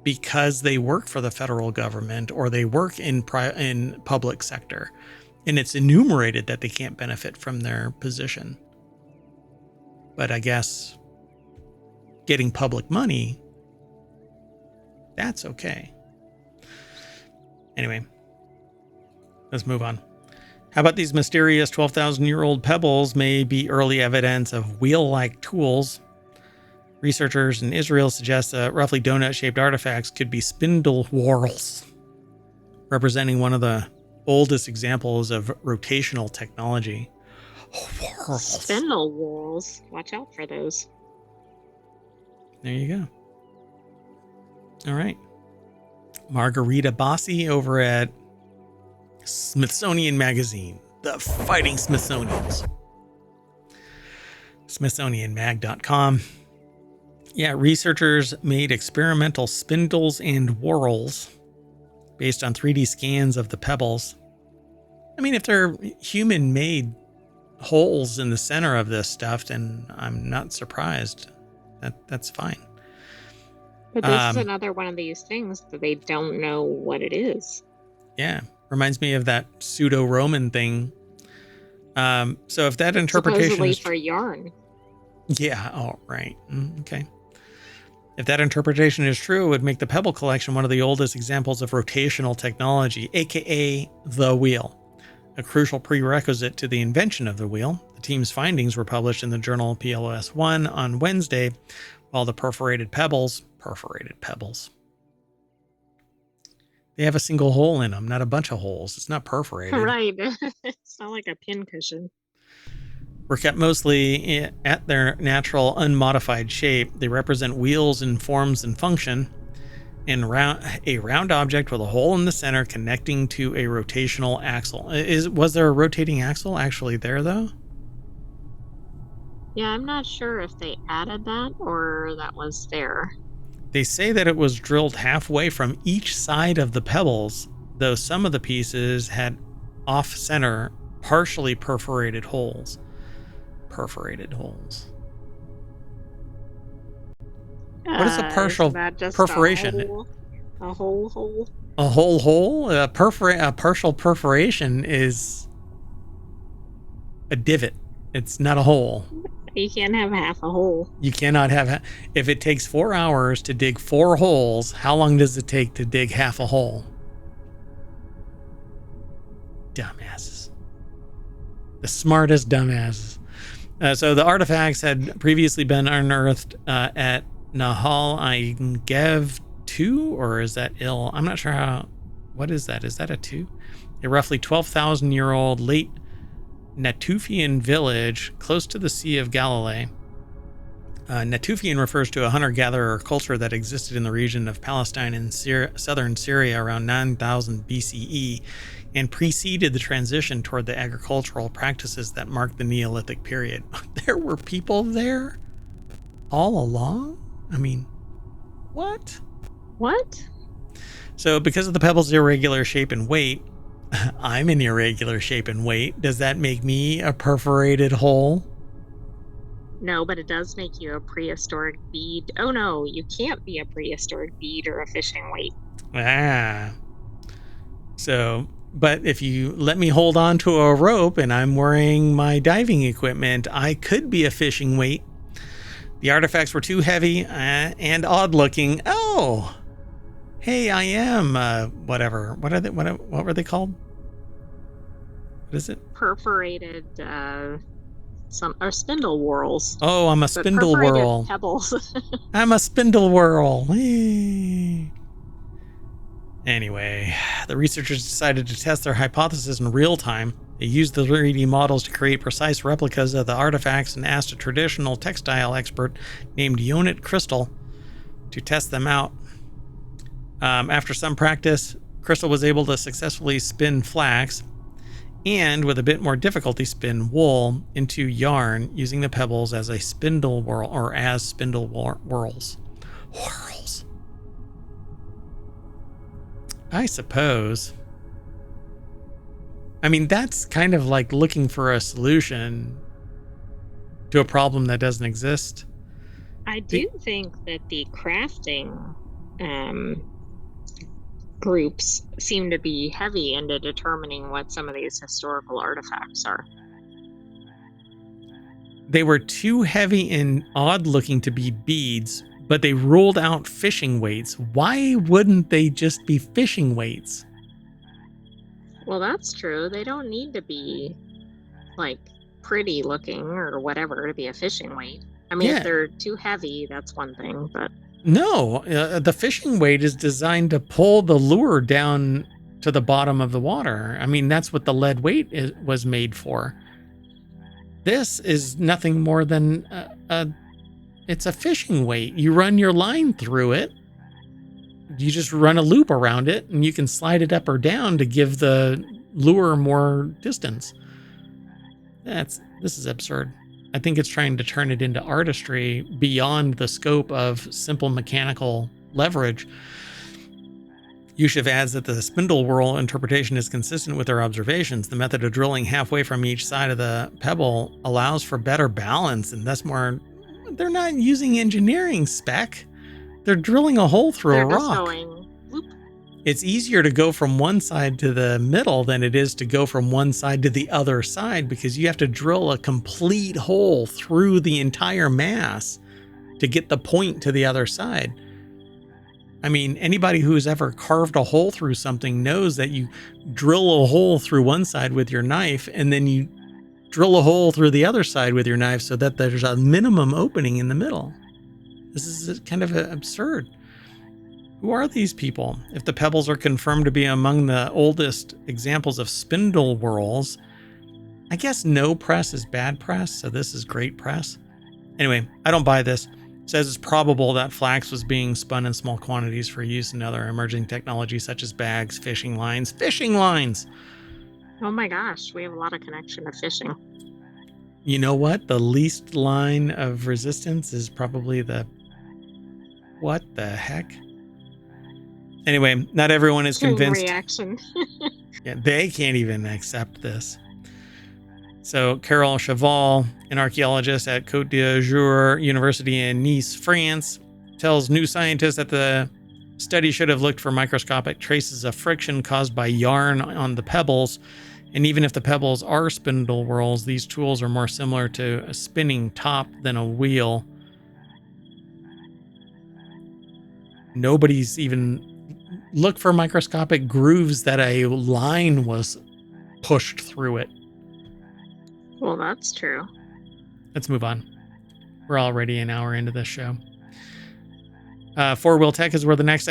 because they work for the federal government or they work in public sector, and it's enumerated that they can't benefit from their position. But I guess getting public money, that's okay. Anyway, let's move on. How about these mysterious 12,000-year-old pebbles may be early evidence of wheel-like tools? Researchers in Israel suggest that roughly donut-shaped artifacts could be spindle whorls, representing one of the oldest examples of rotational technology. Whorls. Spindle whorls. Watch out for those. There you go. All right. Margarita Bossi over at Smithsonian Magazine, the Fighting Smithsonians. SmithsonianMag.com. Yeah, researchers made experimental spindles and whorls based on 3D scans of the pebbles. I mean, if they're human-made holes in the center of this stuff, then I'm not surprised. That's fine. But this is another one of these things that they don't know what it is. Yeah, reminds me of that pseudo-Roman thing. So if that interpretation supposedly is for yarn. Yeah, oh, right. Okay. If that interpretation is true, it would make the Pebble collection one of the oldest examples of rotational technology, aka the wheel, a crucial prerequisite to the invention of the wheel. The team's findings were published in the journal PLOS One on Wednesday, while the perforated pebbles, they have a single hole in them, not a bunch of holes. It's not perforated. Right. It's not like a pin cushion. Were kept mostly at their natural, unmodified shape. They represent wheels in forms and function, and a round object with a hole in the center connecting to a rotational axle. Was there a rotating axle actually there, though? Yeah, I'm not sure if they added that or that was there. They say that it was drilled halfway from each side of the pebbles, though some of the pieces had off-center, partially perforated holes. What is a partial perforation? A hole? A whole hole? A partial perforation is a divot. It's not a hole. You can't have half a hole. You cannot have... If it takes 4 hours to dig 4 holes, how long does it take to dig half a hole? Dumbasses. The smartest dumbasses. So the artifacts had previously been unearthed at Nahal Aingev 2, or is that ill? I'm not sure how... What is that? Is that a 2? A roughly 12,000-year-old late Natufian village close to the Sea of Galilee. Natufian refers to a hunter-gatherer culture that existed in the region of Palestine and southern Syria around 9000 BCE and preceded the transition toward the agricultural practices that marked the Neolithic period. There were people there all along? I mean, what? What? So because of the pebble's irregular shape and weight, I'm an irregular shape and weight. Does that make me a perforated hole? No, but it does make you a prehistoric bead. Oh no, you can't be a prehistoric bead or a fishing weight. Ah. So, but if you let me hold on to a rope and I'm wearing my diving equipment, I could be a fishing weight. The artifacts were too heavy and odd looking. Oh, hey, I am whatever. What are they? What were they called? What is it? Perforated some or spindle whorls, Oh, I'm a but spindle perforated whirl. pebbles. I'm a spindle whirl. Whee! Anyway, the researchers decided to test their hypothesis in real time. They used the 3D models to create precise replicas of the artifacts and asked a traditional textile expert named Yonit Crystal to test them out. After some practice, Crystal was able to successfully spin flax and, with a bit more difficulty, spin wool into yarn using the pebbles as a spindle whirl or as spindle whirls. Whirls. I suppose. I mean, that's kind of like looking for a solution to a problem that doesn't exist. I do think that the crafting groups seem to be heavy into determining what some of these historical artifacts are. They were too heavy and odd looking to be beads, but they ruled out fishing weights. Why wouldn't they just be fishing weights? Well, that's true. They don't need to be like pretty looking or whatever to be a fishing weight. I mean, Yeah. if they're too heavy, that's one thing, but No, the fishing weight is designed to pull the lure down to the bottom of the water. I mean, that's what the lead weight was made for. This is nothing more than it's a fishing weight. You run your line through it. You just run a loop around it, and you can slide it up or down to give the lure more distance. This is absurd. I think it's trying to turn it into artistry beyond the scope of simple mechanical leverage. Yusuf adds that the spindle whirl interpretation is consistent with their observations. The method of drilling halfway from each side of the pebble allows for better balance, and thus more. They're not using engineering spec. They're drilling a hole through a rock. going whoop. It's easier to go from one side to the middle than it is to go from one side to the other side, because you have to drill a complete hole through the entire mass to get the point to the other side. I mean, anybody who's ever carved a hole through something knows that you drill a hole through one side with your knife, and then you drill a hole through the other side with your knife so that there's a minimum opening in the middle. This is kind of absurd. Who are these people? If the pebbles are confirmed to be among the oldest examples of spindle whirls, I guess no press is bad press, so this is great press. Anyway, I don't buy this. It says it's probable that flax was being spun in small quantities for use in other emerging technologies such as bags, fishing lines. Fishing lines! Oh my gosh, we have a lot of connection to fishing. You know what? The least line of resistance is probably the... What the heck? Anyway, not everyone is convinced. Reaction. Yeah, they can't even accept this. So Carole Cheval, an archaeologist at Côte d'Azur University in Nice, France, tells New Scientist that the study should have looked for microscopic traces of friction caused by yarn on the pebbles. And even if the pebbles are spindle whirls, these tools are more similar to a spinning top than a wheel. Nobody's even looked for microscopic grooves that a line was pushed through it. Well, that's true. Let's move on. We're already an hour into this show. Four Wheel Tech is where the next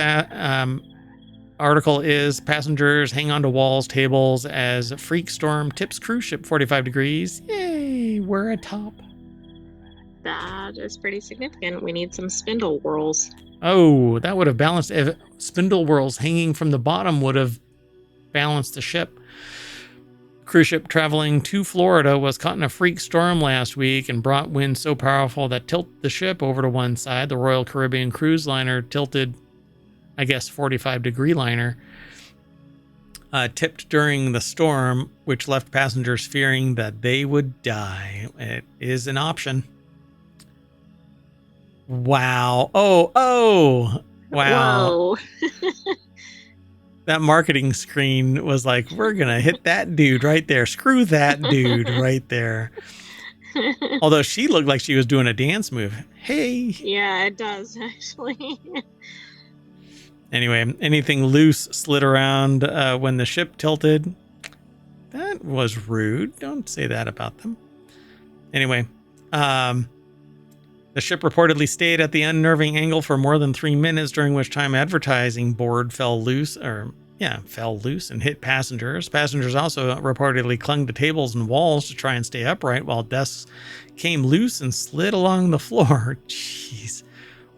article is. Passengers hang onto walls, tables as freak storm tips cruise ship 45 degrees. Yay, we're atop. That is pretty significant. We need some spindle whirls. Oh, that would have balanced. If spindle whirls hanging from the bottom would have balanced the ship. Cruise ship traveling to Florida was caught in a freak storm last week and brought winds so powerful that tilted the ship over to one side. The Royal Caribbean cruise liner tilted, I guess 45-degree liner, tipped during the storm, which left passengers fearing that they would die. It is an option. Wow. Oh, wow. Whoa. That marketing screen was like, we're going to hit that dude right there. Screw that dude right there. Although she looked like she was doing a dance move. Hey. Yeah, it does, actually. Anyway, anything loose slid around when the ship tilted. That was rude. Don't say that about them. Anyway, the ship reportedly stayed at the unnerving angle for more than 3 minutes, during which time advertising board fell loose and hit passengers. Passengers also reportedly clung to tables and walls to try and stay upright, while desks came loose and slid along the floor. Jeez.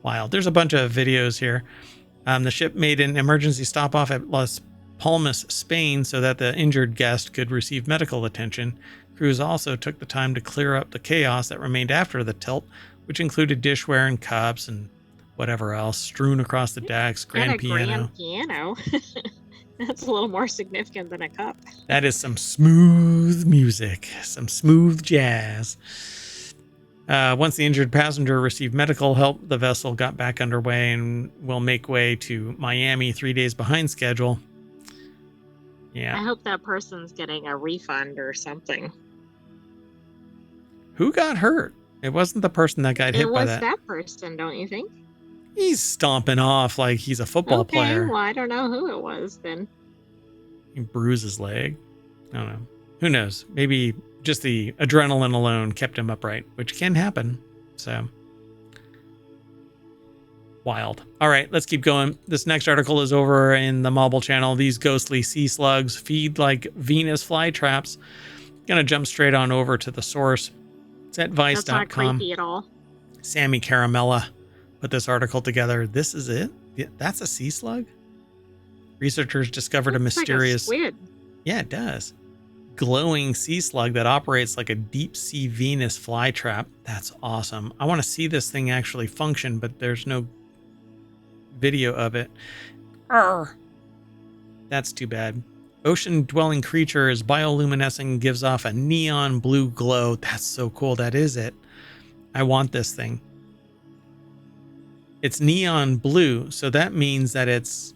Wild. There's a bunch of videos here. The ship made an emergency stop off at Las Palmas, Spain, so that the injured guest could receive medical attention. Crews also took the time to clear up the chaos that remained after the tilt, which included dishware and cups and whatever else strewn across the decks. Grand piano. That's a little more significant than a cup. That is some smooth music, some smooth jazz. Once the injured passenger received medical help, the vessel got back underway and will make way to Miami 3 days behind schedule. Yeah. I hope that person's getting a refund or something. Who got hurt? It wasn't the person that got hit by that. It was that person, don't you think? He's stomping off like he's a football player. Well, I don't know who it was then. He bruised his leg. I don't know. Who knows? Maybe just the adrenaline alone kept him upright, which can happen. So, wild. All right, let's keep going. This next article is over in the Marble channel. These ghostly sea slugs feed like Venus flytraps. Gonna jump straight on over to the source. It's at vice.com. That's not creepy at all. Sammy Caramella put this article together. This is it? That's a sea slug? Researchers discovered a mysterious... like a squid. Yeah, it does. Glowing sea slug that operates like a deep sea Venus flytrap. That's awesome. I want to see this thing actually function, but there's no video of it. Arr! That's too bad. Ocean-dwelling creature is bioluminescent and gives off a neon blue glow. That's so cool. That is it. I want this thing. It's neon blue, so that means that it's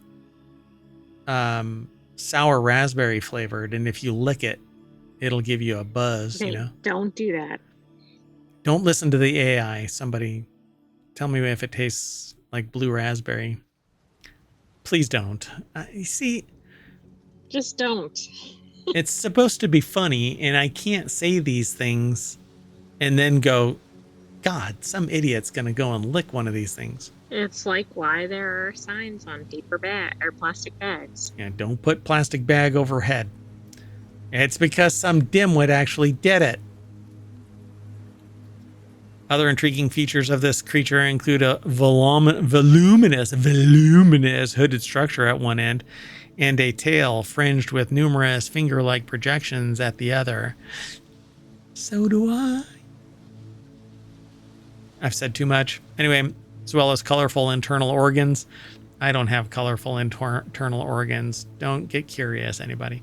sour raspberry flavored, and if you lick it, it'll give you a buzz. Don't do that. Don't listen to the AI. Somebody tell me if it tastes like blue raspberry. Please don't. You see, just don't. It's supposed to be funny, and I can't say these things and then go, God, some idiot's gonna go and lick one of these things. It's like why there are signs on paper bag or plastic bags. Yeah, don't put plastic bag overhead. It's because some dimwit actually did it. Other intriguing features of this creature include a voluminous hooded structure at one end and a tail fringed with numerous finger-like projections at the other. So do I. I've said too much. Anyway, as well as colorful internal organs. I don't have colorful internal organs. Don't get curious, anybody.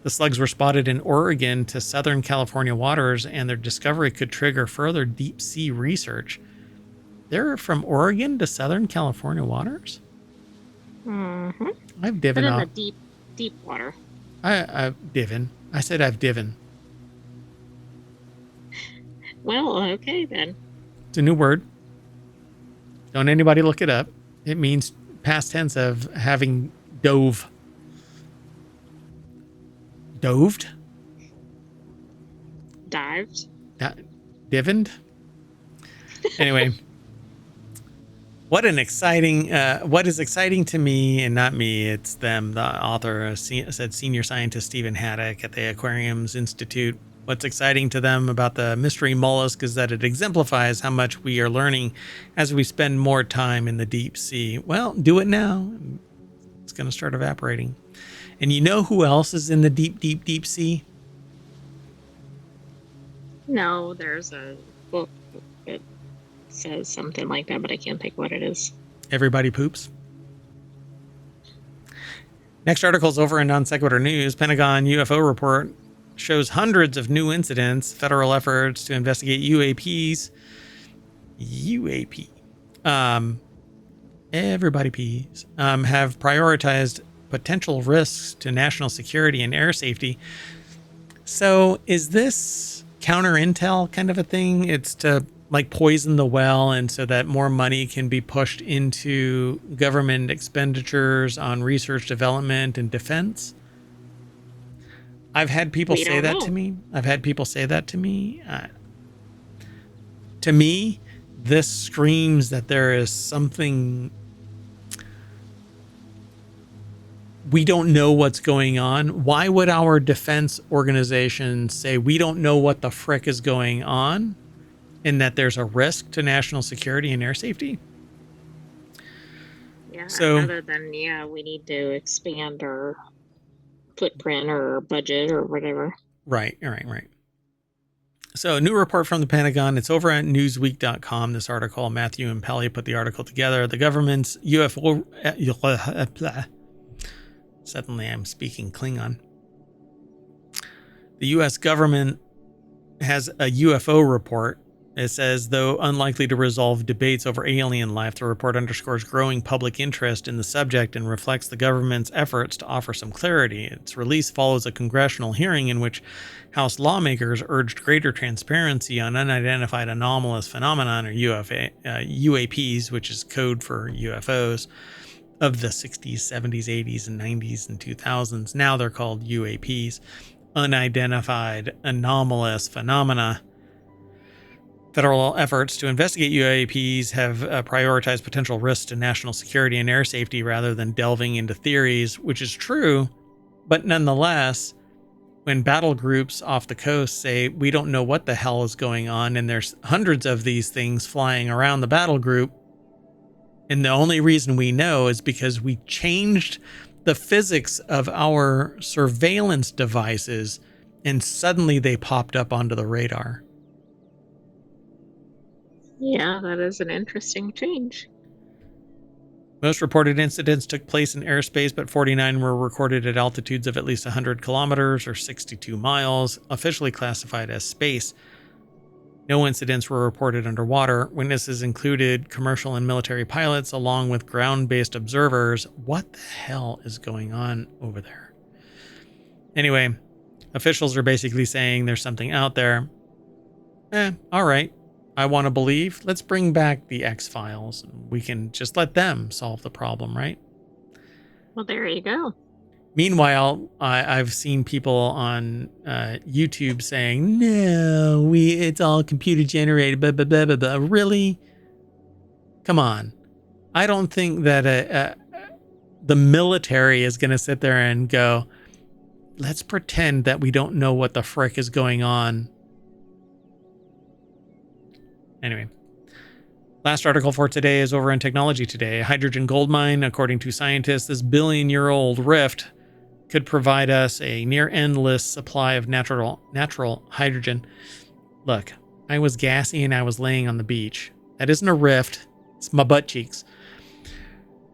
The slugs were spotted in Oregon to Southern California waters, and their discovery could trigger further deep sea research. They're from Oregon to Southern California waters? Mm-hmm. I've divin off. But in the deep water. I've divin. I said I've divin. Well, okay then. It's a new word. Don't anybody look it up. It means past tense of having dove. Doved? Dived? Divined? Anyway. What is exciting to me, and not me, it's them, the author said senior scientist Stephen Haddock at the Aquariums Institute. What's exciting to them about the mystery mollusk is that it exemplifies how much we are learning as we spend more time in the deep sea. Well, do it now. It's going to start evaporating. And you know who else is in the deep, deep, deep sea? No, there's a book that says something like that, but I can't think what it is. Everybody poops. Next article is over in Non Sequitur News. Pentagon UFO Report shows hundreds of new incidents. Federal efforts to investigate UAPs. Everybody pees. Have prioritized potential risks to national security and air safety. So is this counter intel kind of a thing? It's to like poison the well, and so that more money can be pushed into government expenditures on research, development, and defense. I've had people say that to me. To me, this screams that there is something we don't know what's going on. Why would our defense organization say we don't know what the frick is going on and that there's a risk to national security and air safety? Yeah, So, other than, yeah, we need to expand our footprint or budget or whatever. right. So, a new report from the Pentagon. It's over at newsweek.com. This article, Matthew and Pally put the article together. The government's UFO. Suddenly, I'm speaking Klingon. The U.S. government has a UFO report. It says, though unlikely to resolve debates over alien life, the report underscores growing public interest in the subject and reflects the government's efforts to offer some clarity. Its release follows a congressional hearing in which House lawmakers urged greater transparency on unidentified anomalous phenomenon, or UAPs, which is code for UFOs, of the 60s, 70s, 80s, and 90s and 2000s. Now they're called UAPs, unidentified anomalous phenomena. Federal efforts to investigate UAPs have prioritized potential risks to national security and air safety rather than delving into theories, which is true. But nonetheless, when battle groups off the coast say, we don't know what the hell is going on, and there's hundreds of these things flying around the battle group, and the only reason we know is because we changed the physics of our surveillance devices, and suddenly they popped up onto the radar. Yeah, that is an interesting change. Most reported incidents took place in airspace, but 49 were recorded at altitudes of at least 100 kilometers or 62 miles, officially classified as space. No incidents were reported underwater. Witnesses included commercial and military pilots, along with ground-based observers. What the hell is going on over there? Anyway, officials are basically saying there's something out there. All right. I want to believe. Let's bring back the X-Files. We can just let them solve the problem, right? Well, there you go. Meanwhile, I've seen people on YouTube saying, no, it's all computer generated, blah, blah, blah, blah, blah. Really? Come on. I don't think that the military is going to sit there and go, let's pretend that we don't know what the frick is going on. Anyway, last article for today is over in Technology Today. Hydrogen goldmine, according to scientists, this billion-year-old rift could provide us a near-endless supply of natural hydrogen. Look, I was gassy and I was laying on the beach. That isn't a rift. It's my butt cheeks.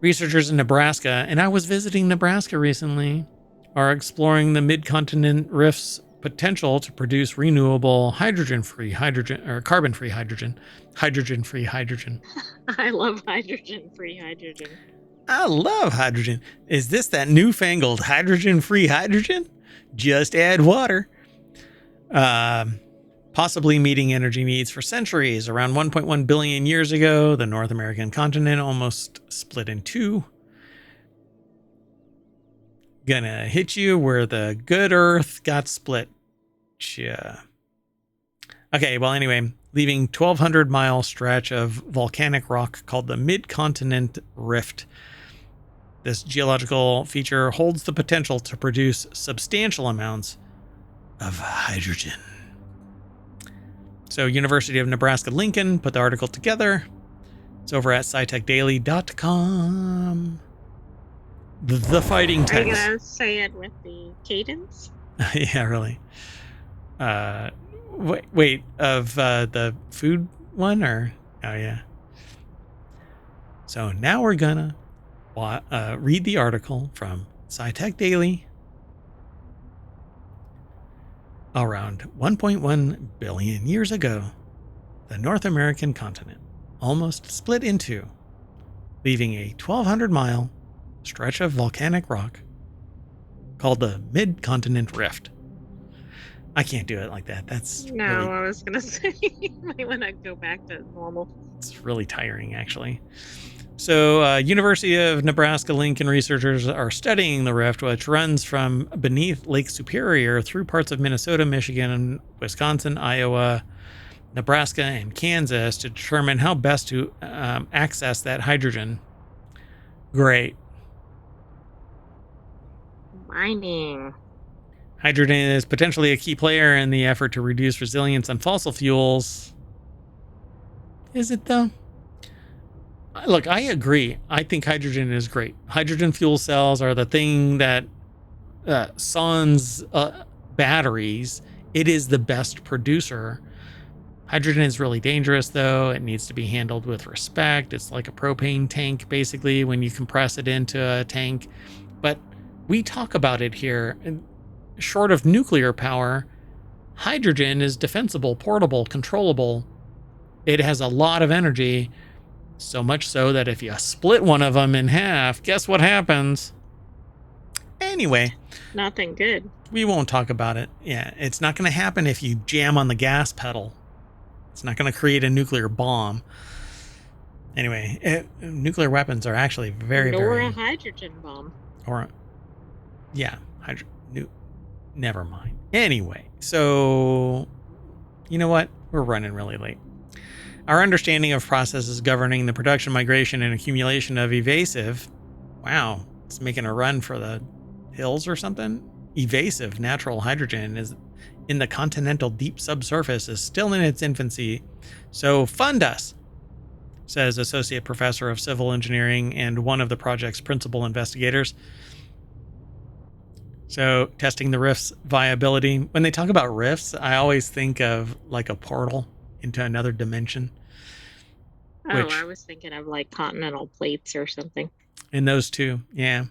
Researchers in Nebraska, and I was visiting Nebraska recently, are exploring the mid-continent rift's potential to produce renewable carbon-free hydrogen. I love hydrogen-free hydrogen. I love hydrogen. Is this that newfangled hydrogen-free hydrogen? Just add water. Possibly meeting energy needs for centuries. Around 1.1 billion years ago, the North American continent almost split in two. Gonna hit you where the good Earth got split. Yeah. Okay, well, anyway, leaving 1,200-mile stretch of volcanic rock called the Mid-Continent Rift. This geological feature holds the potential to produce substantial amounts of hydrogen. So, University of Nebraska-Lincoln put the article together. It's over at scitechdaily.com. The fighting text. Are you going to say it with the cadence? Yeah, really. Wait, of the food one, or? Oh, yeah. So now we're gonna read the article from SciTech Daily. Around 1.1 billion years ago, the North American continent almost split in two, leaving a 1,200-mile stretch of volcanic rock called the Mid-Continent Rift. I can't do it like that. That's no. Really, I was gonna say you might want to go back to normal. It's really tiring, actually. So, University of Nebraska-Lincoln researchers are studying the rift, which runs from beneath Lake Superior through parts of Minnesota, Michigan, Wisconsin, Iowa, Nebraska, and Kansas to determine how best to access that hydrogen. Great. Mining. Hydrogen is potentially a key player in the effort to reduce reliance on fossil fuels. Is it, though? Look, I agree. I think hydrogen is great. Hydrogen fuel cells are the thing that sans batteries, it is the best producer. Hydrogen is really dangerous, though. It needs to be handled with respect. It's like a propane tank, basically, when you compress it into a tank. But we talk about it here. Short of nuclear power, hydrogen is defensible, portable, controllable. It has a lot of energy, so much so that if you split one of them in half, guess what happens? Anyway. Nothing good. We won't talk about it. Yeah, it's not going to happen if you jam on the gas pedal. It's not going to create a nuclear bomb. Anyway, nuclear weapons are actually very, Nor a hydrogen bomb. Never mind. Anyway, so you know what? We're running really late. Our understanding of processes governing the production, migration, and accumulation of evasive, wow, it's making a run for the hills or something. Evasive natural hydrogen is in the continental deep subsurface is still in its infancy. So fund us, says Associate Professor of Civil Engineering and one of the project's principal investigators. So testing the rift's viability. When they talk about rifts, I always think of like a portal into another dimension. Oh, I was thinking of like continental plates or something. In those two, yeah.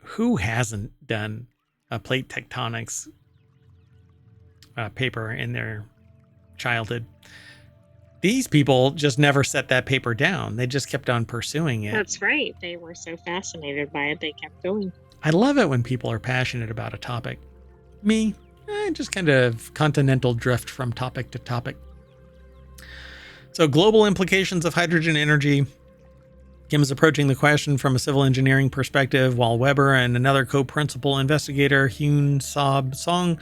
Who hasn't done a plate tectonics paper in their childhood? These people just never set that paper down. They just kept on pursuing it. That's right. They were so fascinated by it, they kept going. I love it when people are passionate about a topic. Me, just kind of continental drift from topic to topic. So global implications of hydrogen energy. Kim is approaching the question from a civil engineering perspective, while Weber and another co-principal investigator, Hyun Sob Song,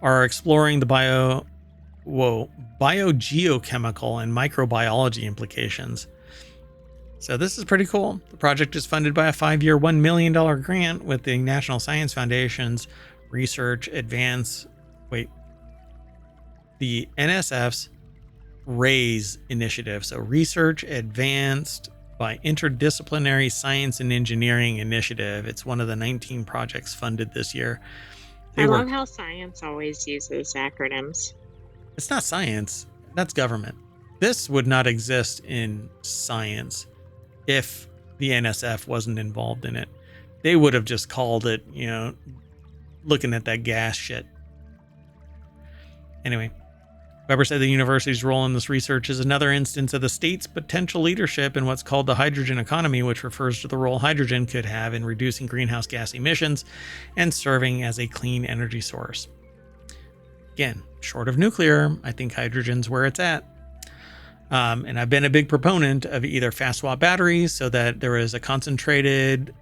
are exploring the biogeochemical and microbiology implications. So this is pretty cool. The project is funded by a 5-year, $1 million grant with the National Science Foundation's the NSF's RAISE initiative. So Research Advanced by Interdisciplinary Science and Engineering Initiative. It's one of the 19 projects funded this year. I love how science always uses acronyms. It's not science. That's government. This would not exist in science if the NSF wasn't involved in it. They would have just called it, looking at that gas shit. Anyway, Weber said the university's role in this research is another instance of the state's potential leadership in what's called the hydrogen economy, which refers to the role hydrogen could have in reducing greenhouse gas emissions and serving as a clean energy source. Again, short of nuclear, I think hydrogen's where it's at. And I've been a big proponent of either fast swap batteries so that there is a concentrated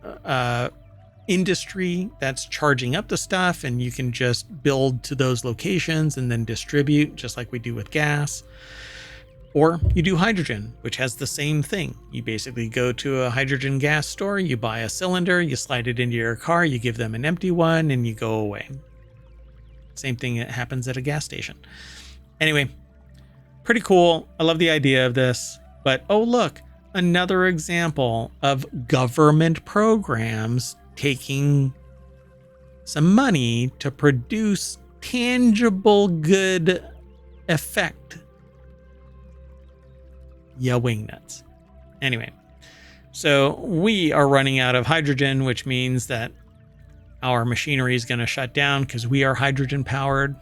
industry that's charging up the stuff and you can just build to those locations and then distribute just like we do with gas. Or you do hydrogen, which has the same thing. You basically go to a hydrogen gas store, you buy a cylinder, you slide it into your car, you give them an empty one, and you go away. Same thing that happens at a gas station. Anyway, pretty cool. I love the idea of this. But oh, look, another example of government programs taking some money to produce tangible good effect. Ya wingnuts. Anyway, so we are running out of hydrogen, which means that our machinery is going to shut down because we are hydrogen powered.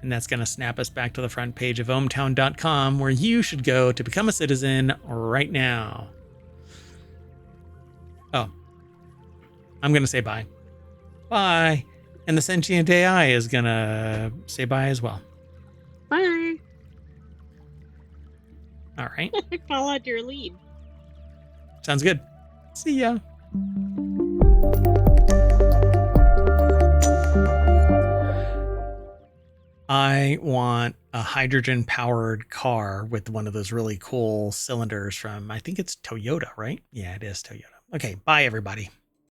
And that's going to snap us back to the front page of ohmtown.com, where you should go to become a citizen right now. Oh, I'm going to say bye. Bye. And the sentient AI is going to say bye as well. Bye. All right. Followed your lead. Sounds good. See ya. I want a hydrogen powered car with one of those really cool cylinders from, I think it's Toyota, right? Yeah, it is Toyota. Okay, bye everybody.